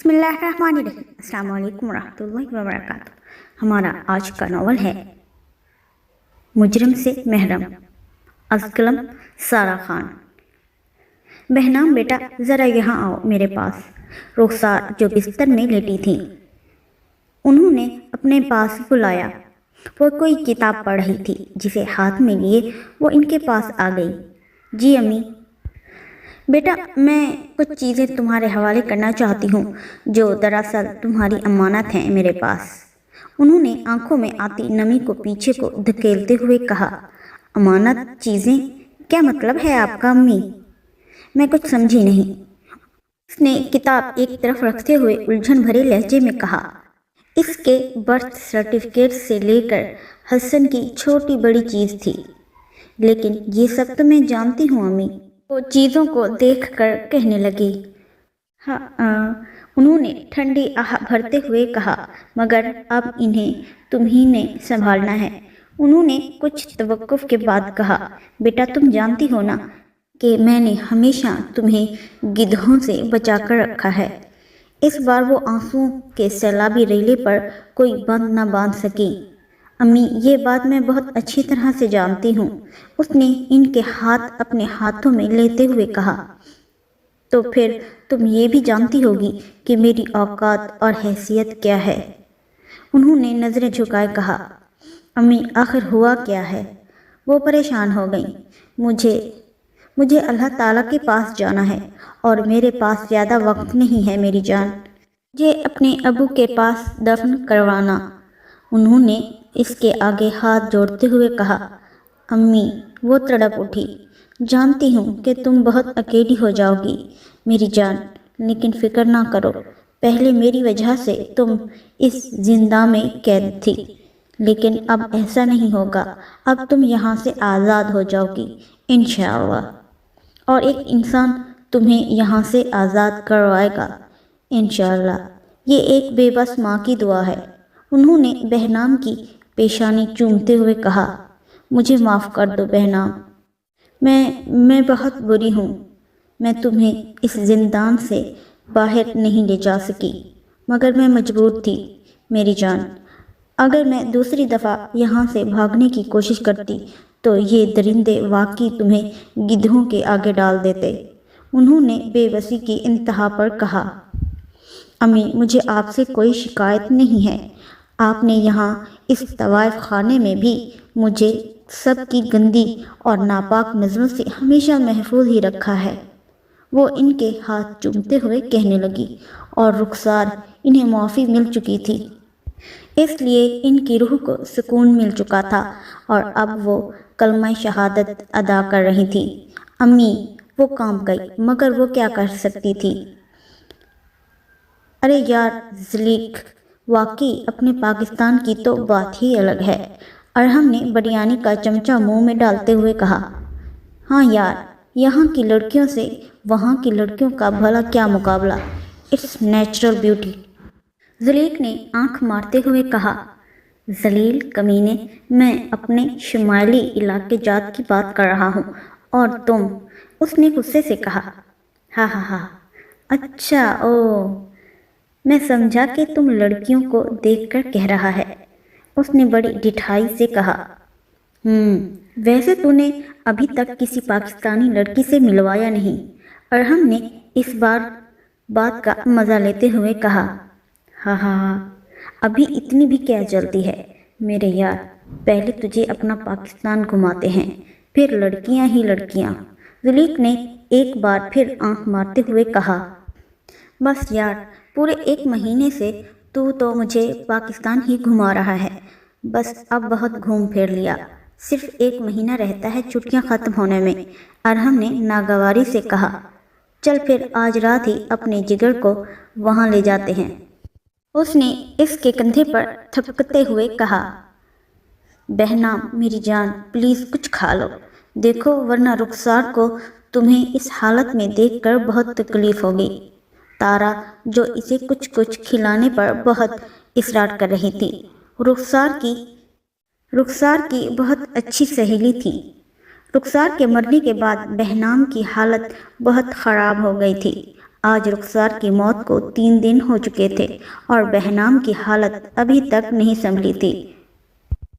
بسم اللہ الرحمن الرحیم۔ السلام علیکم ورحمۃ اللہ وبرکاتہ۔ ہمارا آج کا ناول ہے مجرم سے محرم، از قلم سارہ خان۔ بہنام بیٹا ذرا یہاں آؤ میرے پاس۔ رخسار جو بستر میں لیٹی تھیں انہوں نے اپنے پاس بلایا۔ وہ کوئی کتاب پڑھ رہی تھی جسے ہاتھ میں لیے وہ ان کے پاس آ گئی۔ جی امی۔ بیٹا میں کچھ چیزیں تمہارے حوالے کرنا چاہتی ہوں جو دراصل تمہاری امانت ہیں میرے پاس۔ انہوں نے آنکھوں میں آتی نمی کو پیچھے کو دھکیلتے ہوئے کہا۔ امانت چیزیں؟ کیا مطلب ہے آپ کا امی؟ میں کچھ سمجھی نہیں۔ اس نے کتاب ایک طرف رکھتے ہوئے الجھن بھرے لہجے میں کہا۔ اس کے برتھ سرٹیفکیٹ سے لے کر حسن کی چھوٹی بڑی چیز تھی، لیکن یہ سب تو میں جانتی ہوں امی۔ وہ چیزوں کو دیکھ کر کہنے لگی۔ ہاں انہوں نے ٹھنڈی آہ بھرتے ہوئے کہا، مگر اب انہیں تمہیں نے سنبھالنا ہے۔ انہوں نے کچھ توقف کے بعد کہا، بیٹا تم جانتی ہو نا کہ میں نے ہمیشہ تمہیں گدھوں سے بچا کر رکھا ہے۔ اس بار وہ آنسوؤں کے سیلابی ریلے پر کوئی بند نہ باندھ سکی۔ امی یہ بات میں بہت اچھی طرح سے جانتی ہوں۔ اس نے ان کے ہاتھ اپنے ہاتھوں میں لیتے ہوئے کہا۔ تو پھر تم یہ بھی جانتی ہوگی کہ میری اوقات اور حیثیت کیا ہے۔ انہوں نے نظریں جھکائے کہا، امی آخر ہوا کیا ہے؟ وہ پریشان ہو گئیں۔ مجھے اللہ تعالیٰ کے پاس جانا ہے اور میرے پاس زیادہ وقت نہیں ہے میری جان۔ مجھے اپنے ابو کے پاس دفن کروانا۔ انہوں نے اس کے آگے ہاتھ جوڑتے ہوئے کہا۔ امی وہ تڑپ اٹھی۔ جانتی ہوں کہ تم بہت اکیلی ہو جاؤ گی میری جان، لیکن فکر نہ کرو۔ پہلے میری وجہ سے تم اس زنداں میں قید تھی، لیکن اب ایسا نہیں ہوگا۔ اب تم یہاں سے آزاد ہو جاؤ گی انشاءاللہ، اور ایک انسان تمہیں یہاں سے آزاد کروائے گا انشاءاللہ۔ یہ ایک بے بس ماں کی دعا ہے۔ انہوں نے بہنام کی پیشانی چومتے ہوئے کہا، مجھے معاف کر دو بہنام، میں بہت بری ہوں۔ میں تمہیں اس زندان سے باہر نہیں لے جا سکی، مگر میں مجبور تھی میری جان۔ اگر میں دوسری دفعہ یہاں سے بھاگنے کی کوشش کرتی تو یہ درندے واقعی تمہیں گدھوں کے آگے ڈال دیتے۔ انہوں نے بے بسی کی انتہا پر کہا، امی مجھے آپ سے کوئی شکایت نہیں ہے۔ آپ نے یہاں اس طوائف خانے میں بھی مجھے سب کی گندی اور ناپاک نظروں سے ہمیشہ محفوظ ہی رکھا ہے۔ وہ ان کے ہاتھ چومتے ہوئے کہنے لگی، اور رخسار انہیں معافی مل چکی تھی، اس لیے ان کی روح کو سکون مل چکا تھا اور اب وہ کلمہ شہادت ادا کر رہی تھی۔ امی وہ کانپ گئی، مگر وہ کیا کر سکتی تھی؟ ارے یار زلیخ، واقعی اپنے پاکستان کی تو بات ہی الگ ہے۔ ارحم نے بریانی کا چمچہ منہ میں ڈالتے ہوئے کہا، ہاں یار یہاں کی لڑکیوں سے وہاں کی لڑکیوں کا بھلا کیا مقابلہ، اٹس نیچرل بیوٹی۔ زلیخ نے آنکھ مارتے ہوئے کہا، ذلیل کمینے، میں اپنے شمالی علاقے جات کی بات کر رہا ہوں، اور تم؟ اس نے غصے سے کہا۔ ہاں ہاں ہاں، اچھا میں سمجھا کہ تم لڑکیوں کو دیکھ کر کہہ رہا ہے۔ اس نے بڑی ڈٹھائی سے کہا، ویسے تو نے ابھی تک کسی پاکستانی لڑکی سے ملوایا نہیں۔ ارحم نے اس بات کا مزہ لیتے ہوئے کہا، ہاں ہاں ہاں، ابھی اتنی بھی کیا جلدی ہے میرے یار، پہلے تجھے اپنا پاکستان گھماتے ہیں، پھر لڑکیاں ہی لڑکیاں۔ زلیخ نے ایک بار پھر آنکھ مارتے ہوئے کہا، بس یار پورے 1 مہینے سے تو مجھے پاکستان ہی گھما رہا ہے، بس اب بہت گھوم پھر لیا، صرف 1 مہینہ رہتا ہے چھٹیاں ختم ہونے میں۔ ارحم نے ناگواری سے کہا، چل پھر آج رات ہی اپنے جگر کو وہاں لے جاتے ہیں۔ اس نے اس کے کندھے پر تھپکتے ہوئے کہا، بہنام میری جان پلیز کچھ کھا لو، دیکھو ورنہ رخسار کو تمہیں اس حالت میں دیکھ کر بہت تکلیف ہوگی۔ تارا جو اسے کچھ کھلانے پر بہت اصرار کر رہی تھی، رخسار کی بہت اچھی سہیلی تھی۔ رخسار کے مرنے کے بعد بہنام کی حالت بہت خراب ہو گئی تھی۔ آج رخسار کی موت کو 3 دن ہو چکے تھے اور بہنام کی حالت ابھی تک نہیں سنبھلی تھی،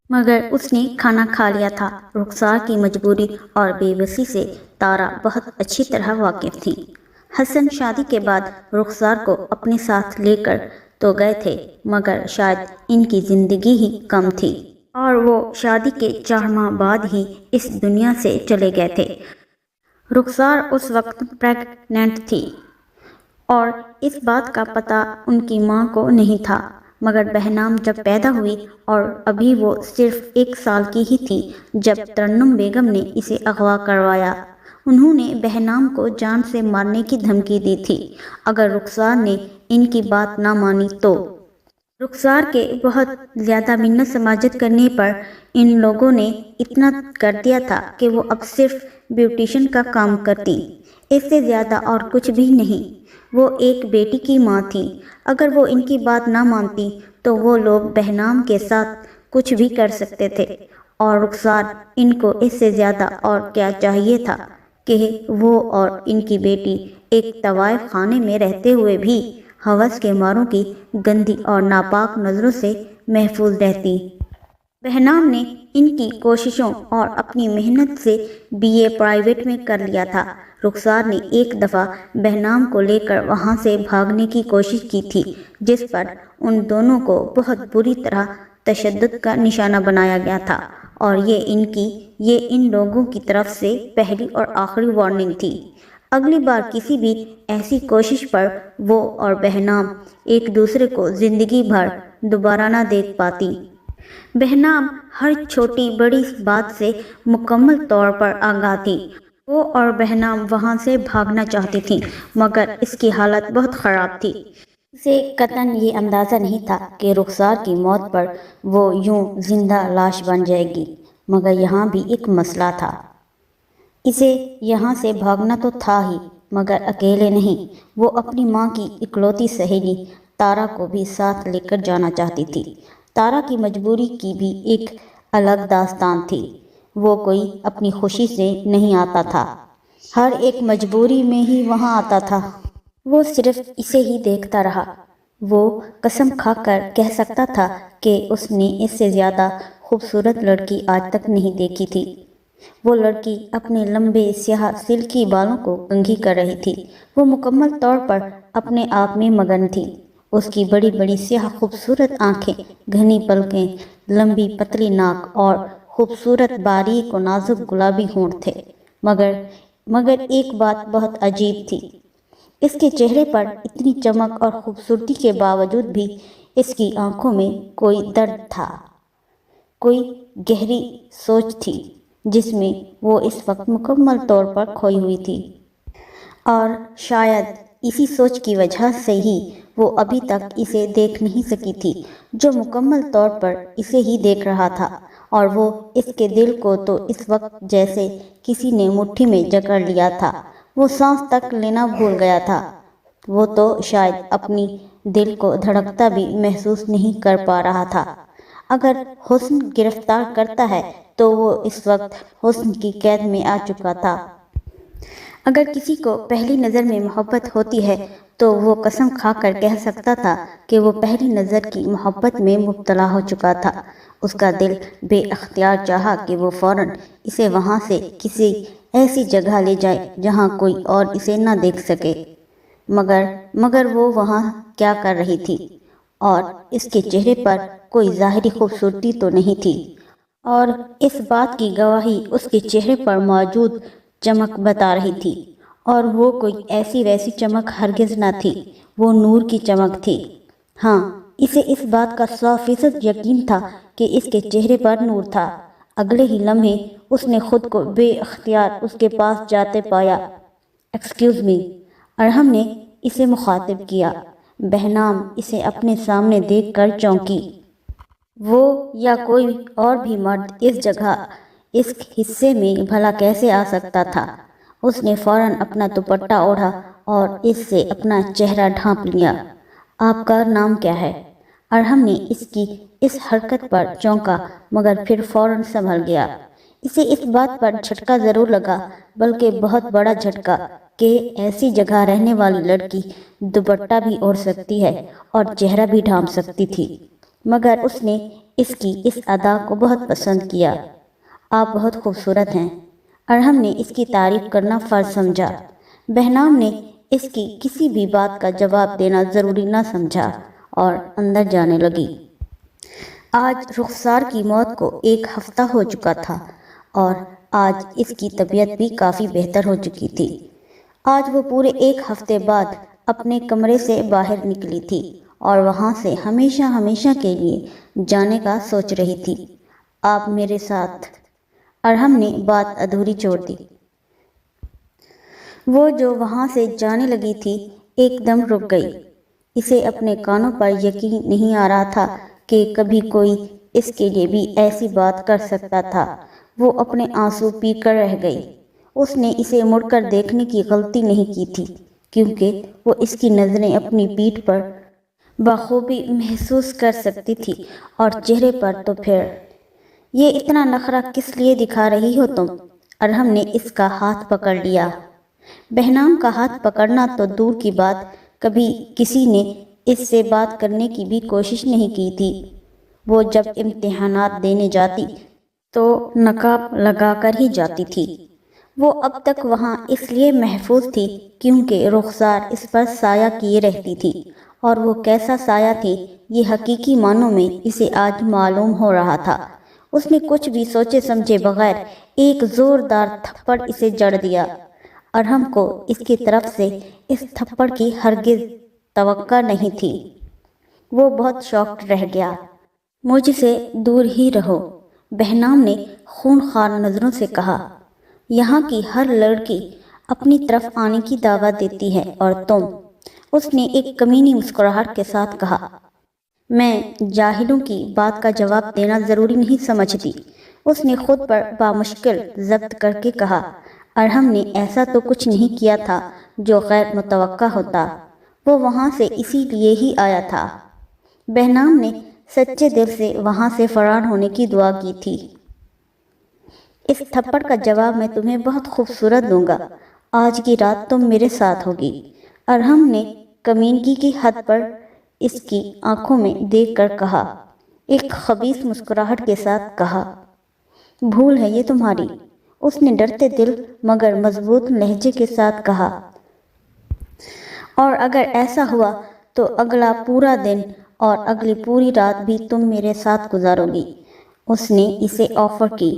مگر اس نے کھانا کھا لیا تھا۔ رخسار کی مجبوری اور بے بسی سے تارا بہت اچھی طرح واقف تھی۔ حسن شادی کے بعد رخسار کو اپنے ساتھ لے کر تو گئے تھے، مگر شاید ان کی زندگی ہی کم تھی اور وہ شادی کے 4 ماہ بعد ہی اس دنیا سے چلے گئے تھے۔ رخسار اس وقت پریگننٹ تھی اور اس بات کا پتہ ان کی ماں کو نہیں تھا، مگر بہنام جب پیدا ہوئی اور ابھی وہ صرف 1 سال کی ہی تھی جب ترنم بیگم نے اسے اغوا کروایا۔ انہوں نے بہنام کو جان سے مارنے کی دھمکی دی تھی اگر رخسار نے ان کی بات نہ مانی تو۔ رخسار کے بہت زیادہ منت سماجت کرنے پر ان لوگوں نے اتنا کر دیا تھا کہ وہ اب صرف بیوٹیشن کا کام کرتی، اس سے زیادہ اور کچھ بھی نہیں۔ وہ ایک بیٹی کی ماں تھی، اگر وہ ان کی بات نہ مانتی تو وہ لوگ بہنام کے ساتھ کچھ بھی کر سکتے تھے، اور رخسار ان کو اس سے زیادہ اور کیا چاہیے تھا کہ وہ اور ان کی بیٹی ایک طوائف خانے میں رہتے ہوئے بھی ہوس کے ماروں کی گندی اور ناپاک نظروں سے محفوظ رہتی۔ بہنام نے ان کی کوششوں اور اپنی محنت سے BA پرائیویٹ میں کر لیا تھا۔ رخسار نے ایک دفعہ بہنام کو لے کر وہاں سے بھاگنے کی کوشش کی تھی، جس پر ان دونوں کو بہت بری طرح تشدد کا نشانہ بنایا گیا تھا، اور یہ ان لوگوں کی طرف سے پہلی اور آخری وارننگ تھی۔ اگلی بار کسی بھی ایسی کوشش پر وہ اور بہنام ایک دوسرے کو زندگی بھر دوبارہ نہ دیکھ پاتی۔ بہنام ہر چھوٹی بڑی بات سے مکمل طور پر آگاہ تھی۔ وہ اور بہنام وہاں سے بھاگنا چاہتی تھیں، مگر اس کی حالت بہت خراب تھی۔ اسے قطعاً یہ اندازہ نہیں تھا کہ رخسار کی موت پر وہ یوں زندہ لاش بن جائے گی، مگر یہاں بھی ایک مسئلہ تھا۔ اسے یہاں سے بھاگنا تو تھا ہی، مگر اکیلے نہیں، وہ اپنی ماں کی اکلوتی سہیلی تارا کو بھی ساتھ لے کر جانا چاہتی تھی۔ تارا کی مجبوری کی بھی ایک الگ داستان تھی۔ وہ کوئی اپنی خوشی سے نہیں آتا تھا، ہر ایک مجبوری میں ہی وہاں آتا تھا۔ وہ صرف اسے ہی دیکھتا رہا۔ وہ قسم کھا کر کہہ سکتا تھا کہ اس نے اس سے زیادہ خوبصورت لڑکی آج تک نہیں دیکھی تھی۔ وہ لڑکی اپنے لمبے سیاہ سلکی بالوں کو کنگھی کر رہی تھی۔ وہ مکمل طور پر اپنے آپ میں مگن تھی۔ اس کی بڑی بڑی سیاہ خوبصورت آنکھیں، گھنی پلکیں، لمبی پتلی ناک اور خوبصورت باریک و نازک گلابی ہونٹ تھے، مگر ایک بات بہت عجیب تھی۔ اس کے چہرے پر اتنی چمک اور خوبصورتی کے باوجود بھی اس کی آنکھوں میں کوئی درد تھا، کوئی گہری سوچ تھی جس میں وہ اس وقت مکمل طور پر کھوئی ہوئی تھی، اور شاید اسی سوچ کی وجہ سے ہی وہ ابھی تک اسے دیکھ نہیں سکی تھی، جو مکمل طور پر اسے ہی دیکھ رہا تھا، اور وہ اس کے دل کو تو اس وقت جیسے کسی نے مٹھی میں جکڑ لیا تھا۔ وہ سانس تک لینا بھول گیا تھا۔ وہ تو شاید اپنی دل کو دھڑکتا بھی محسوس نہیں کر پا رہا تھا۔ اگر حسن گرفتار کرتا ہے تو وہ اس وقت حسن کی قید میں آ چکا تھا۔ اگر کسی کو پہلی نظر میں محبت ہوتی ہے تو وہ قسم کھا کر کہہ سکتا تھا کہ وہ پہلی نظر کی محبت میں مبتلا ہو چکا تھا۔ اس کا دل بے اختیار چاہا کہ وہ فوراً اسے وہاں سے کسی ایسی جگہ لے جائے جہاں کوئی اور اسے نہ دیکھ سکے، مگر وہ وہاں کیا کر رہی تھی، اور اس کے چہرے پر کوئی ظاہری خوبصورتی تو نہیں تھی، اور اس بات کی گواہی اس کے چہرے پر موجود چمک بتا رہی تھی، اور وہ کوئی ایسی ویسی چمک ہرگز نہ تھی، وہ نور کی چمک تھی۔ ہاں، اسے اس بات کا 100% یقین تھا کہ اس کے چہرے پر نور تھا۔ اگلے ہی لمحے اس نے خود کو بے اختیار اس کے پاس جاتے پایا۔ ایکسکیوز می، ارحم نے اسے مخاطب کیا۔ بہنام اسے اپنے سامنے دیکھ کر چونکی۔ وہ یا کوئی اور بھی مرد اس جگہ، اس حصے میں بھلا کیسے آ سکتا تھا؟ اس نے فوراً اپنا دوپٹہ اوڑھا اور اس سے اپنا چہرہ ڈھانپ لیا۔ آپ کا نام کیا ہے؟ ارحم نے اس کی اس حرکت پر چونکا، مگر پھر فوراً سنبھل گیا۔ اسے اس بات پر جھٹکا ضرور لگا، بلکہ بہت بڑا جھٹکا، کہ ایسی جگہ رہنے والی لڑکی دوپٹہ بھی اوڑھ سکتی ہے اور چہرہ بھی ڈھانپ سکتی تھی، مگر اس نے اس کی اس ادا کو بہت پسند کیا۔ آپ بہت خوبصورت ہیں، ارحم نے اس کی تعریف کرنا فرض سمجھا۔ بہنام نے اس کی کسی بھی بات کا جواب دینا ضروری نہ سمجھا اور اندر جانے لگی۔ آج رخسار کی موت کو 1 ہفتہ ہو چکا تھا اور آج اس کی طبیعت بھی کافی بہتر ہو چکی تھی۔ آج وہ پورے 1 ہفتے بعد اپنے کمرے سے باہر نکلی تھی اور وہاں سے ہمیشہ ہمیشہ کے لیے جانے کا سوچ رہی تھی۔ آپ میرے ساتھ، ارحم نے بات ادھوری چھوڑ دی۔ وہ جو وہاں سے جانے لگی تھی ایک دم رک گئی۔ اسے اپنے کانوں پر یقین نہیں آ رہا تھا کہ کبھی کوئی اس کے لیے بھی ایسی بات کر سکتا تھا۔ وہ اپنے آنسو پی کر رہ گئی۔ اس نے اسے مڑ کر دیکھنے کی غلطی نہیں کی تھی، کیونکہ وہ اس کی نظریں اپنی پیٹھ پر بخوبی محسوس کر سکتی تھی اور چہرے پر تو پھر۔ یہ اتنا نخرہ کس لیے دکھا رہی ہو تم؟ ارحم نے اس کا ہاتھ پکڑ لیا۔ بہنام کا ہاتھ پکڑنا تو دور کی بات، کبھی کسی نے اس سے بات کرنے کی بھی کوشش نہیں کی تھی۔ وہ جب امتحانات دینے جاتی تو نقاب لگا کر ہی جاتی تھی۔ وہ اب تک وہاں اس لیے محفوظ تھی کیونکہ رخسار اس پر سایہ کیے رہتی تھی، اور وہ کیسا سایہ تھی یہ حقیقی معنوں میں اسے آج معلوم ہو رہا تھا۔ اس نے کچھ بھی سوچے سمجھے بغیر ایک زوردار تھپڑ اسے جڑ دیا۔ ارحم کو اس کی طرف سے اس تھپڑ کی ہرگز توقع نہیں تھی۔ وہ بہت شاکڈ رہ گیا۔ مجھ سے دور ہی رہو، بہنام نے خونخوار نظروں سے کہا۔ یہاں کی ہر لڑکی اپنی طرف آنے کی دعوت دیتی ہے اور تم، اس نے ایک کمینی مسکراہٹ کے ساتھ کہا۔ میں جاہلوں کی بات کا جواب دینا ضروری نہیں سمجھتی، اس نے خود پر بامشکل ضبط کر کے کہا۔ ارحم نے ایسا تو کچھ نہیں کیا تھا جو غیر متوقع ہوتا، وہ وہاں سے اسی لیے ہی آیا تھا۔ بہنام نے سچے دل سے وہاں سے فرار ہونے کی دعا کی تھی۔ اس تھپڑ کا جواب میں تمہیں بہت خوبصورت دوں گا، آج کی رات تم میرے ساتھ ہوگی، ارحم نے کمینگی کی حد پر اس کی آنکھوں میں دیکھ کر کہا، ایک خبیث مسکراہٹ کے ساتھ کہا۔ بھول ہے یہ تمہاری، اس نے ڈرتے دل مگر مضبوط لہجے کے ساتھ کہا، اور اگر ایسا ہوا تو اگلا پورا دن اور اگلی پوری رات بھی تم میرے ساتھ گزارو گی، اس نے اسے آفر کی۔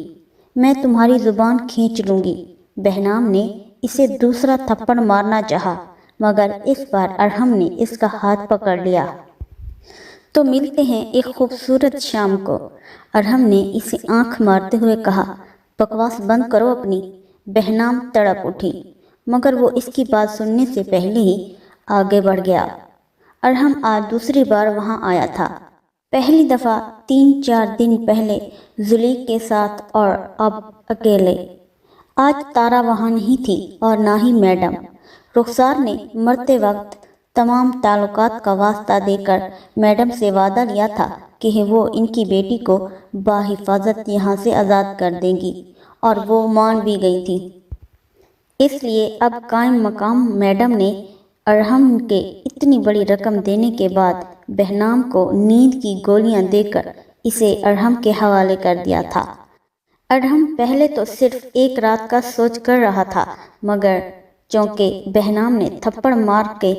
میں تمہاری زبان کھینچ لوں گی۔ بہنام نے اسے دوسرا تھپڑ مارنا چاہا مگر اس بار ارحم نے اس کا ہاتھ پکڑ لیا۔ تو ملتے ہیں ایک خوبصورت شام کو، ارحم نے اسے آنکھ مارتے ہوئے کہا۔ بکواس بند کرو اپنی، بہنام تڑپ اٹھی، مگر وہ اس کی بات سننے سے پہلے ہی آگے بڑھ گیا۔ ارحم آج دوسری بار وہاں آیا تھا، پہلی دفعہ 3-4 دن پہلے زلیخا کے ساتھ اور اب اکیلے۔ آج تارا وہاں نہیں تھی اور نہ ہی میڈم۔ رخسار نے مرتے وقت تمام تعلقات کا واسطہ دے کر میڈم سے وعدہ لیا تھا کہ وہ ان کی بیٹی کو بحفاظت یہاں سے آزاد کر دیں گی، اور وہ مان بھی گئی تھی۔ اس لیے اب قائم مقام میڈم نے ارحم کے اتنی بڑی رقم دینے کے بعد بہنام کو نیند کی گولیاں دے کر اسے ارحم کے حوالے کر دیا تھا۔ ارحم پہلے تو صرف 1 رات کا سوچ کر رہا تھا، مگر چونکہ بہنام نے تھپڑ مار کے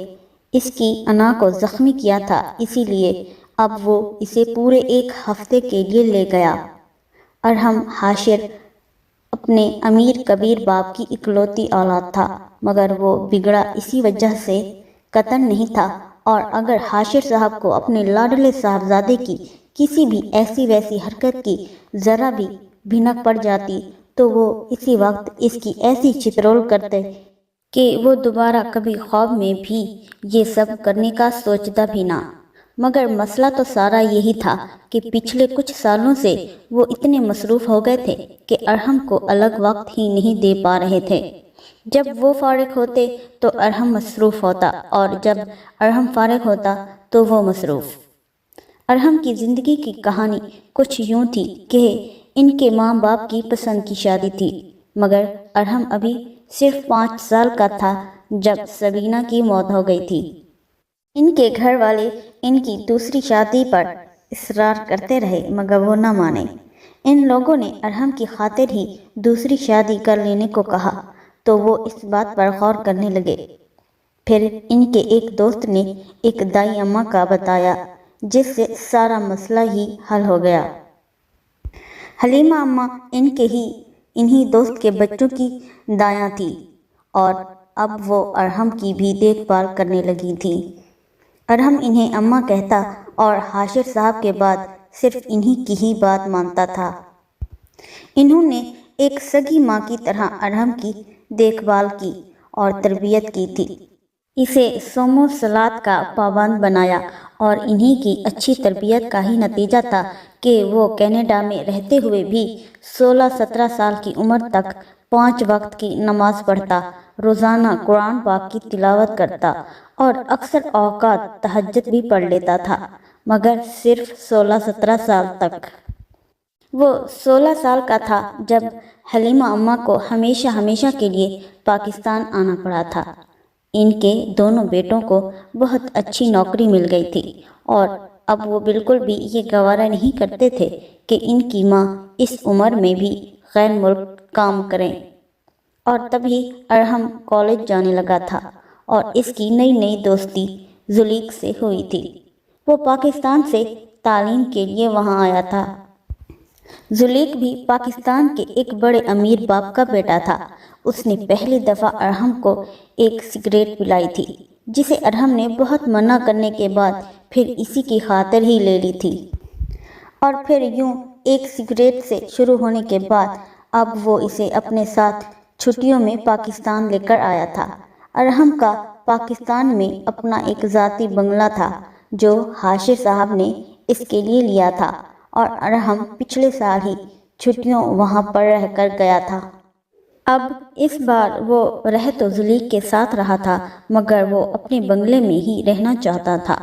اس کی انا کو زخمی کیا تھا، اسی لیے اب وہ اسے پورے 1 ہفتے کے لیے لے گیا۔ ارحم حاشر اپنے امیر کبیر باپ کی اکلوتی اولاد تھا، مگر وہ بگڑا اسی وجہ سے قطعاً نہیں تھا، اور اگر حاشر صاحب کو اپنے لاڈلے صاحبزادے کی کسی بھی ایسی ویسی حرکت کی ذرا بھی بھنک پڑ جاتی تو وہ اسی وقت اس کی ایسی چترول کرتے کہ وہ دوبارہ کبھی خواب میں بھی یہ سب کرنے کا سوچتا بھی نہ۔ مگر مسئلہ تو سارا یہی تھا کہ پچھلے کچھ سالوں سے وہ اتنے مصروف ہو گئے تھے کہ ارحم کو الگ وقت ہی نہیں دے پا رہے تھے۔ جب وہ فارغ ہوتے تو ارحم مصروف ہوتا، اور جب ارحم فارغ ہوتا تو وہ مصروف۔ ارحم کی زندگی کی کہانی کچھ یوں تھی کہ ان کے ماں باپ کی پسند کی شادی تھی، مگر ارحم ابھی صرف 5 سال کا تھا جب سبینہ کی موت ہو گئی تھی۔ ان کے گھر والے ان کی دوسری شادی پر اصرار کرتے رہے مگر وہ نہ مانے۔ ان لوگوں نے ارحم کی خاطر ہی دوسری شادی کر لینے کو کہا تو وہ اس بات پر غور کرنے لگے۔ پھر ان کے ایک دوست نے ایک دائی اماں کا بتایا جس سے سارا مسئلہ ہی حل ہو گیا۔ حلیمہ اماں انہی دوست کے بچوں کی دائیاں تھی اور اب وہ ارحم کی بھی دیکھ بھال کرنے لگی تھی۔ ارحم انہیں اماں کہتا اور حاشر صاحب کے بعد صرف انہی کی ہی بات مانتا تھا۔ انہوں نے ایک سگی ماں کی طرح ارحم کی دیکھ بھال کی اور تربیت کی تھی۔ اسے صوم و صلاۃ کا پابند بنایا اور انہی کی اچھی تربیت کا ہی نتیجہ تھا کہ وہ کینیڈا میں رہتے ہوئے بھی 16-17 سال کی عمر تک 5 وقت کی نماز پڑھتا، روزانہ قرآن پاک کی تلاوت کرتا اور اکثر اوقات تہجد بھی پڑھ لیتا تھا، مگر صرف 16-17 سال تک۔ وہ 16 سال کا تھا جب حلیمہ اماں کو ہمیشہ کے لیے پاکستان آنا پڑا تھا۔ ان کے دونوں بیٹوں کو بہت اچھی نوکری مل گئی تھی اور اب وہ بالکل بھی یہ گوارا نہیں کرتے تھے کہ ان کی ماں اس عمر میں بھی غیر ملک کام کریں۔ اور تبھی ارحم کالج جانے لگا تھا اور اس کی نئی دوستی زلیخ سے ہوئی تھی۔ وہ پاکستان سے تعلیم کے لیے وہاں آیا تھا۔ زلیخ بھی پاکستان کے ایک بڑے امیر باپ کا بیٹا تھا۔ اس نے پہلی دفعہ ارحم کو ایک سگریٹ پلائی تھی جسے ارحم نے بہت منع کرنے کے بعد پھر اسی کی خاطر ہی لے لی تھی، اور پھر یوں ایک سگریٹ سے شروع ہونے کے بعد اب وہ اسے اپنے ساتھ چھٹیوں میں پاکستان لے کر آیا تھا۔ ارحم کا پاکستان میں اپنا ایک ذاتی بنگلہ تھا جو حاشر صاحب نے اس کے لیے لیا تھا اور ارحم پچھلے سال ہی چھٹیوں وہاں پر رہ کر گیا تھا۔ اب اس بار وہ رہ تو زلیخ کے ساتھ رہا تھا مگر وہ اپنے بنگلے میں ہی رہنا چاہتا تھا،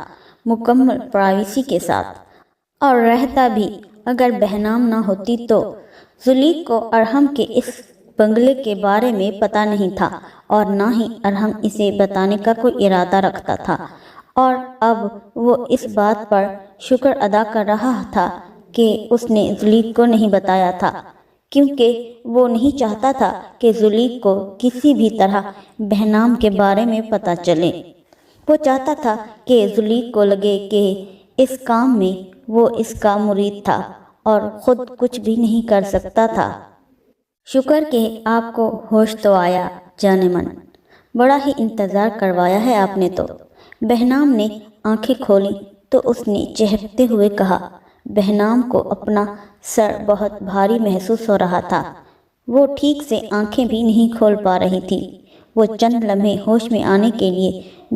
مکمل پرائیویسی کے ساتھ، اور رہتا بھی اگر بہنام نہ ہوتی تو۔ زلیخ کو ارحم کے اس بنگلے کے بارے میں پتہ نہیں تھا اور نہ ہی ارحم اسے بتانے کا کوئی ارادہ رکھتا تھا، اور اب وہ اس بات پر شکر ادا کر رہا تھا کہ اس نے زلیخ کو نہیں بتایا تھا، کیونکہ وہ نہیں چاہتا تھا کہ زلیخ کو کسی بھی طرح بہنام کے بارے میں پتہ چلے۔ وہ چاہتا تھا کہ زلیخ کو لگے کہ اس کام میں وہ اس کا مرید تھا اور خود کچھ بھی نہیں کر سکتا تھا۔ شکر کہ آپ کو ہوش تو آیا جان من، بڑا ہی انتظار کروایا ہے آپ نے تو۔ بہنام نے آنکھیں کھولیں تو اس نے چہکتے ہوئے کہا۔ بہنام کو اپنا سر بہت بھاری محسوس ہو رہا تھا، وہ ٹھیک سے آنکھیں بھی نہیں کھول پا رہی تھی۔ وہ چند لمحے ہوش میں آنے کے لیے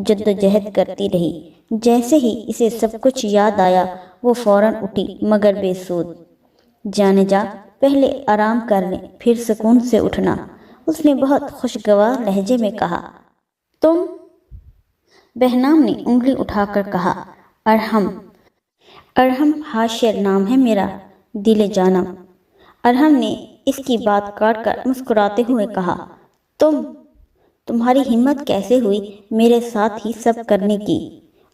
جدوجہد کرتی رہی۔ جیسے ہی اسے سب کچھ یاد آیا وہ فوراً اٹھی مگر بے سود۔ جانے جا، پہلے آرام کر لیں پھر سکون سے اٹھنا، اس نے بہت خوشگوار لہجے میں کہا۔ تم؟ بہنام نے انگلی اٹھا کر کہا۔ ارحم حاشر نام ہے میرا، دل جانم۔ ارحم نے اس کی بات کاٹ کر مسکراتے ہوئے کہا۔ تمہاری ہمت کیسے ہوئی میرے ساتھ ہی سب کرنے کی؟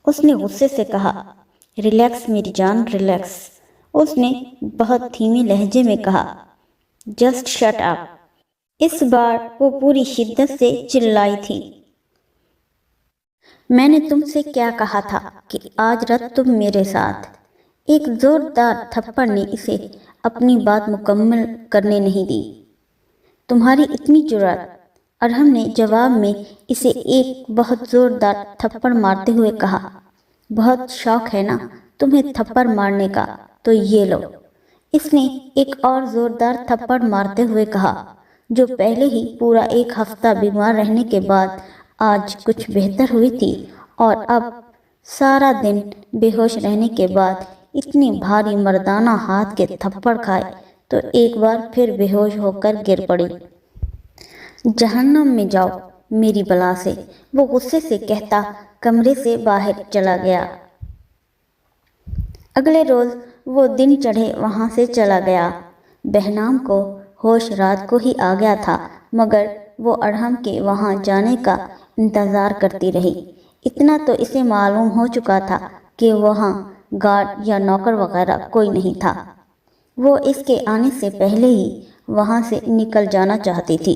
اس نے غصے سے کہا۔ ریلیکس میری جان، ریلیکس، اس نے بہت دھیمے لہجے میں کہا۔ Just shut up. اس بار وہ پوری شدت سے چلائی تھی۔ میں نے تم سے کیا کہا تھا کہ آج رات تم میرے ساتھ؟ ایک زوردار تھپڑ نے اسے اپنی بات مکمل کرنے نہیں دی۔ تمہاری اتنی جرأت؟ ارحم نے جواب میں اسے ایک بہت زوردار تھپڑ مارتے ہوئے کہا۔ بہت شوق ہے نا تمہیں تھپڑ مارنے کا، تو یہ لو۔ اس نے ایک اور زوردار تھپڑ مارتے ہوئے کہا۔ جو پہلے ہی پورا 1 ہفتہ بیمار رہنے کے بعد آج کچھ بہتر ہوئی تھی اور اب سارا دن بے ہوش رہنے کے بعد اتنی بھاری مردانہ ہاتھ کے تھپڑ کھائے تو ایک بار پھر بے ہوش ہو کر گر پڑی۔ جہنم میں جاؤ میری بلا سے، وہ غصے سے کہتا کمرے سے باہر چلا گیا۔ اگلے روز وہ دن چڑھے وہاں سے چلا گیا۔ بہنام کو ہوش رات کو ہی آ گیا تھا، مگر وہ ارحم کے وہاں جانے کا انتظار کرتی رہی۔ اتنا تو اسے معلوم ہو چکا تھا کہ وہاں گارڈ یا نوکر وغیرہ کوئی نہیں تھا۔ وہ اس کے آنے سے پہلے ہی وہاں سے نکل جانا چاہتی تھی۔